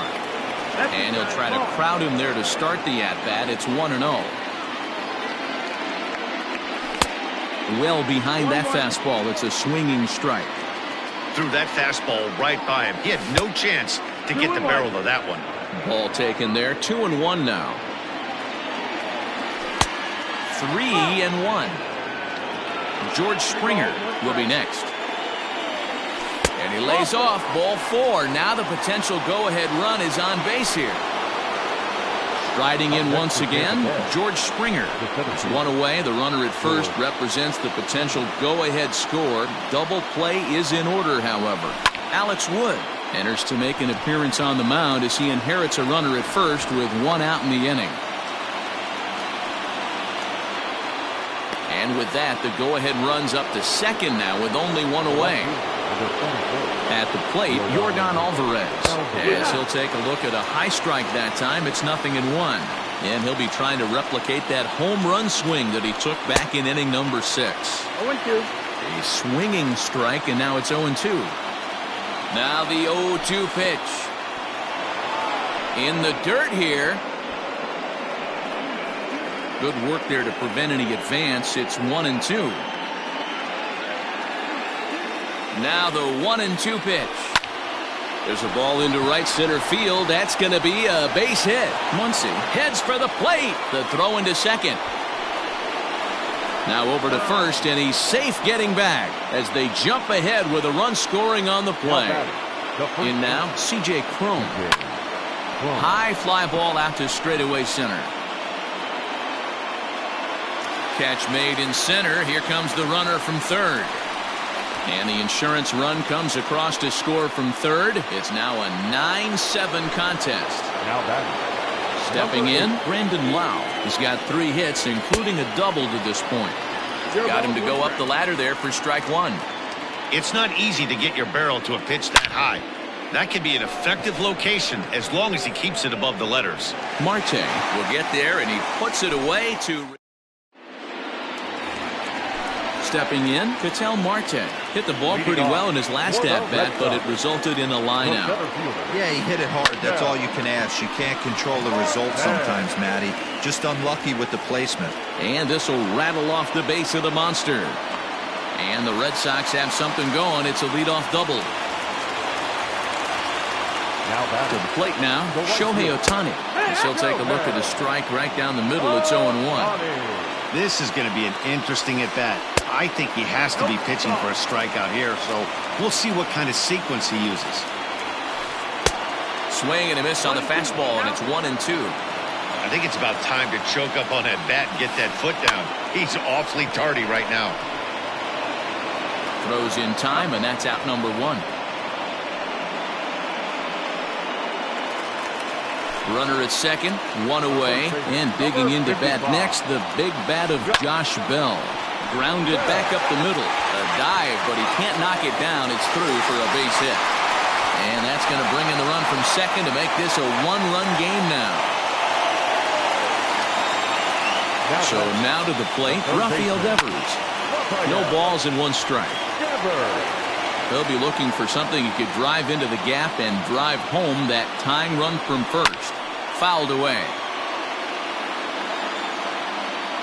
Speaker 1: And he'll try to crowd him there to start the at-bat. It's 1-0. Well behind that fastball. It's a swinging strike.
Speaker 3: Threw that fastball right by him. He had no chance to get the barrel of that one.
Speaker 1: Ball taken there. 2-1 now. 3-1. George Springer will be next. And he lays off, ball 4. Now the potential go-ahead run is on base here. Striding in once again, George Springer. It's 1 away. The runner at first represents the potential go-ahead score. Double play is in order, however. Alex Wood enters to make an appearance on the mound as he inherits a runner at first with 1 out in the inning. And with that, the go-ahead runs up to second now with only 1 away. At the plate, Yordan Alvarez, as he'll take a look at a high strike that time. It's 0-1. And he'll be trying to replicate that home run swing that he took back in inning number 6.
Speaker 5: 0-2.
Speaker 1: A swinging strike, and now it's 0-2. Now the 0-2 pitch. In the dirt here. Good work there to prevent any advance. It's 1-2. Now the 1-2 pitch. There's a ball into right center field. That's going to be a base hit. Muncy heads for the plate. The throw into second. Now over to first, and he's safe getting back as they jump ahead with a run scoring on the play. In now, C.J. Cron. High fly ball out to straightaway center. Catch made in center. Here comes the runner from third. And the insurance run comes across to score from third. It's now a 9-7 contest.
Speaker 2: Now batting.
Speaker 1: Stepping in, Brandon Lau. He's got 3 hits, including a double to this point. Got him to go up the ladder there for strike 1.
Speaker 3: It's not easy to get your barrel to a pitch that high. That can be an effective location as long as he keeps it above the letters.
Speaker 1: Marte will get there, and he puts it away to... Stepping in, Ketel Marte hit the ball pretty well in his last at-bat, but it resulted in a line out.
Speaker 4: Yeah, he hit it hard. That's all you can ask. You can't control the result sometimes, Matty. Just unlucky with the placement.
Speaker 1: And this will rattle off the base of the monster. And the Red Sox have something going. It's a leadoff double. To the plate now, Shohei Ohtani. He'll take a look at a strike right down the middle. It's 0-1.
Speaker 3: This is going to be an interesting at-bat. I think he has to be pitching for a strikeout here, so we'll see what kind of sequence he uses.
Speaker 1: Swing and a miss on the fastball, and it's 1-2.
Speaker 3: I think it's about time to choke up on that bat and get that foot down. He's awfully tardy right now.
Speaker 1: Throws in time, and that's out number 1. Runner at second, 1 away, and digging into bat next, the big bat of Josh Bell. Grounded back up the middle. A dive, but he can't knock it down. It's through for a base hit. And that's going to bring in the run from second to make this a 1-run game now. So now to the plate, Rafael Devers. No balls and 1 strike. They'll be looking for something he could drive into the gap and drive home that tying run from first. Fouled away.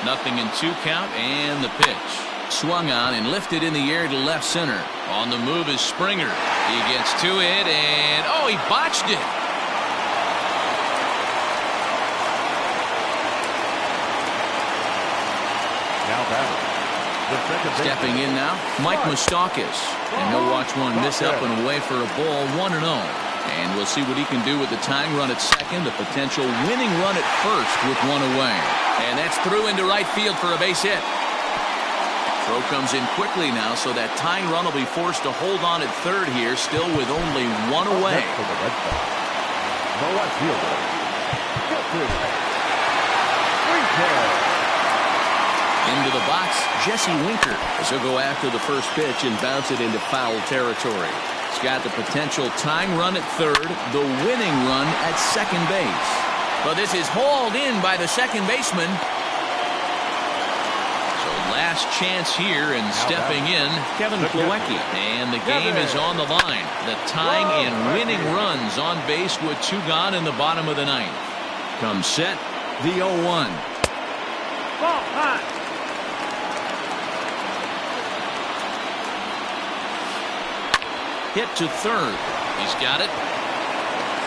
Speaker 1: 0-2 count, and the pitch. Swung on and lifted in the air to left center. On the move is Springer. He gets to it, and oh, he botched it.
Speaker 2: Now batting. The second baseman.
Speaker 1: Stepping in now, Mike Moustakas. And he'll watch one miss up and away for a ball, 1-0. And we'll see what he can do with the tying run at second, the potential winning run at first with one away. And that's through into right field for a base hit. Throw comes in quickly now, so that tying run will be forced to hold on at third here, still with only one away.
Speaker 2: Next for the Red Sox, the left fielder, Jesse Winker.
Speaker 1: Into the box, Jesse Winker, as he'll go after the first pitch and bounce it into foul territory. He's got the potential tying run at third, the winning run at second base. But this is hauled in by the second baseman. So last chance here, and stepping in, Kevin Plawecki. And the game is on the line. The tying and winning runs on base with 2 gone in the bottom of the ninth. Comes set, the 0-1.
Speaker 5: Ball high.
Speaker 1: Hit to third. He's got it.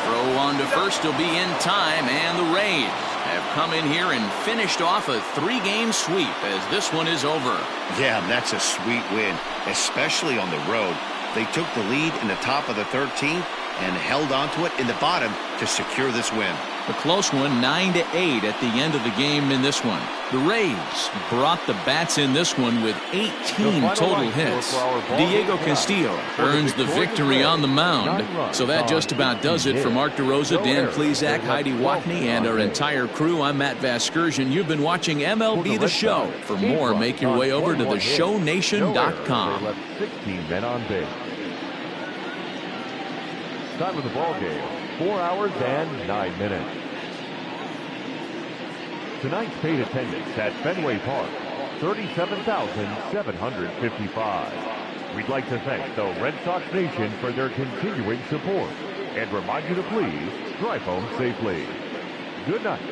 Speaker 1: Throw on to first will be in time, and the Rays have come in here and finished off a 3-game sweep as this one is over.
Speaker 3: Yeah, that's a sweet win, especially on the road. They took the lead in the top of the 13th and held on to it in the bottom to secure this win.
Speaker 1: A close one, 9-8 at the end of the game in this one. The Rays brought the bats in this one with 18 total hits. Diego Castillo earns the victory on the mound. So that just about does it for Mark DeRosa, Dan Plesac, Heidi Wackney, and our entire crew. I'm Matt Vasgersian. You've been watching MLB The Show. For more, make your way over to theshownation.com.
Speaker 2: 16 men on base. Time of the ball game, 4 hours and 9 minutes. Tonight's paid attendance at Fenway Park, 37,755. We'd like to thank the Red Sox Nation for their continuing support and remind you to please drive home safely. Good night.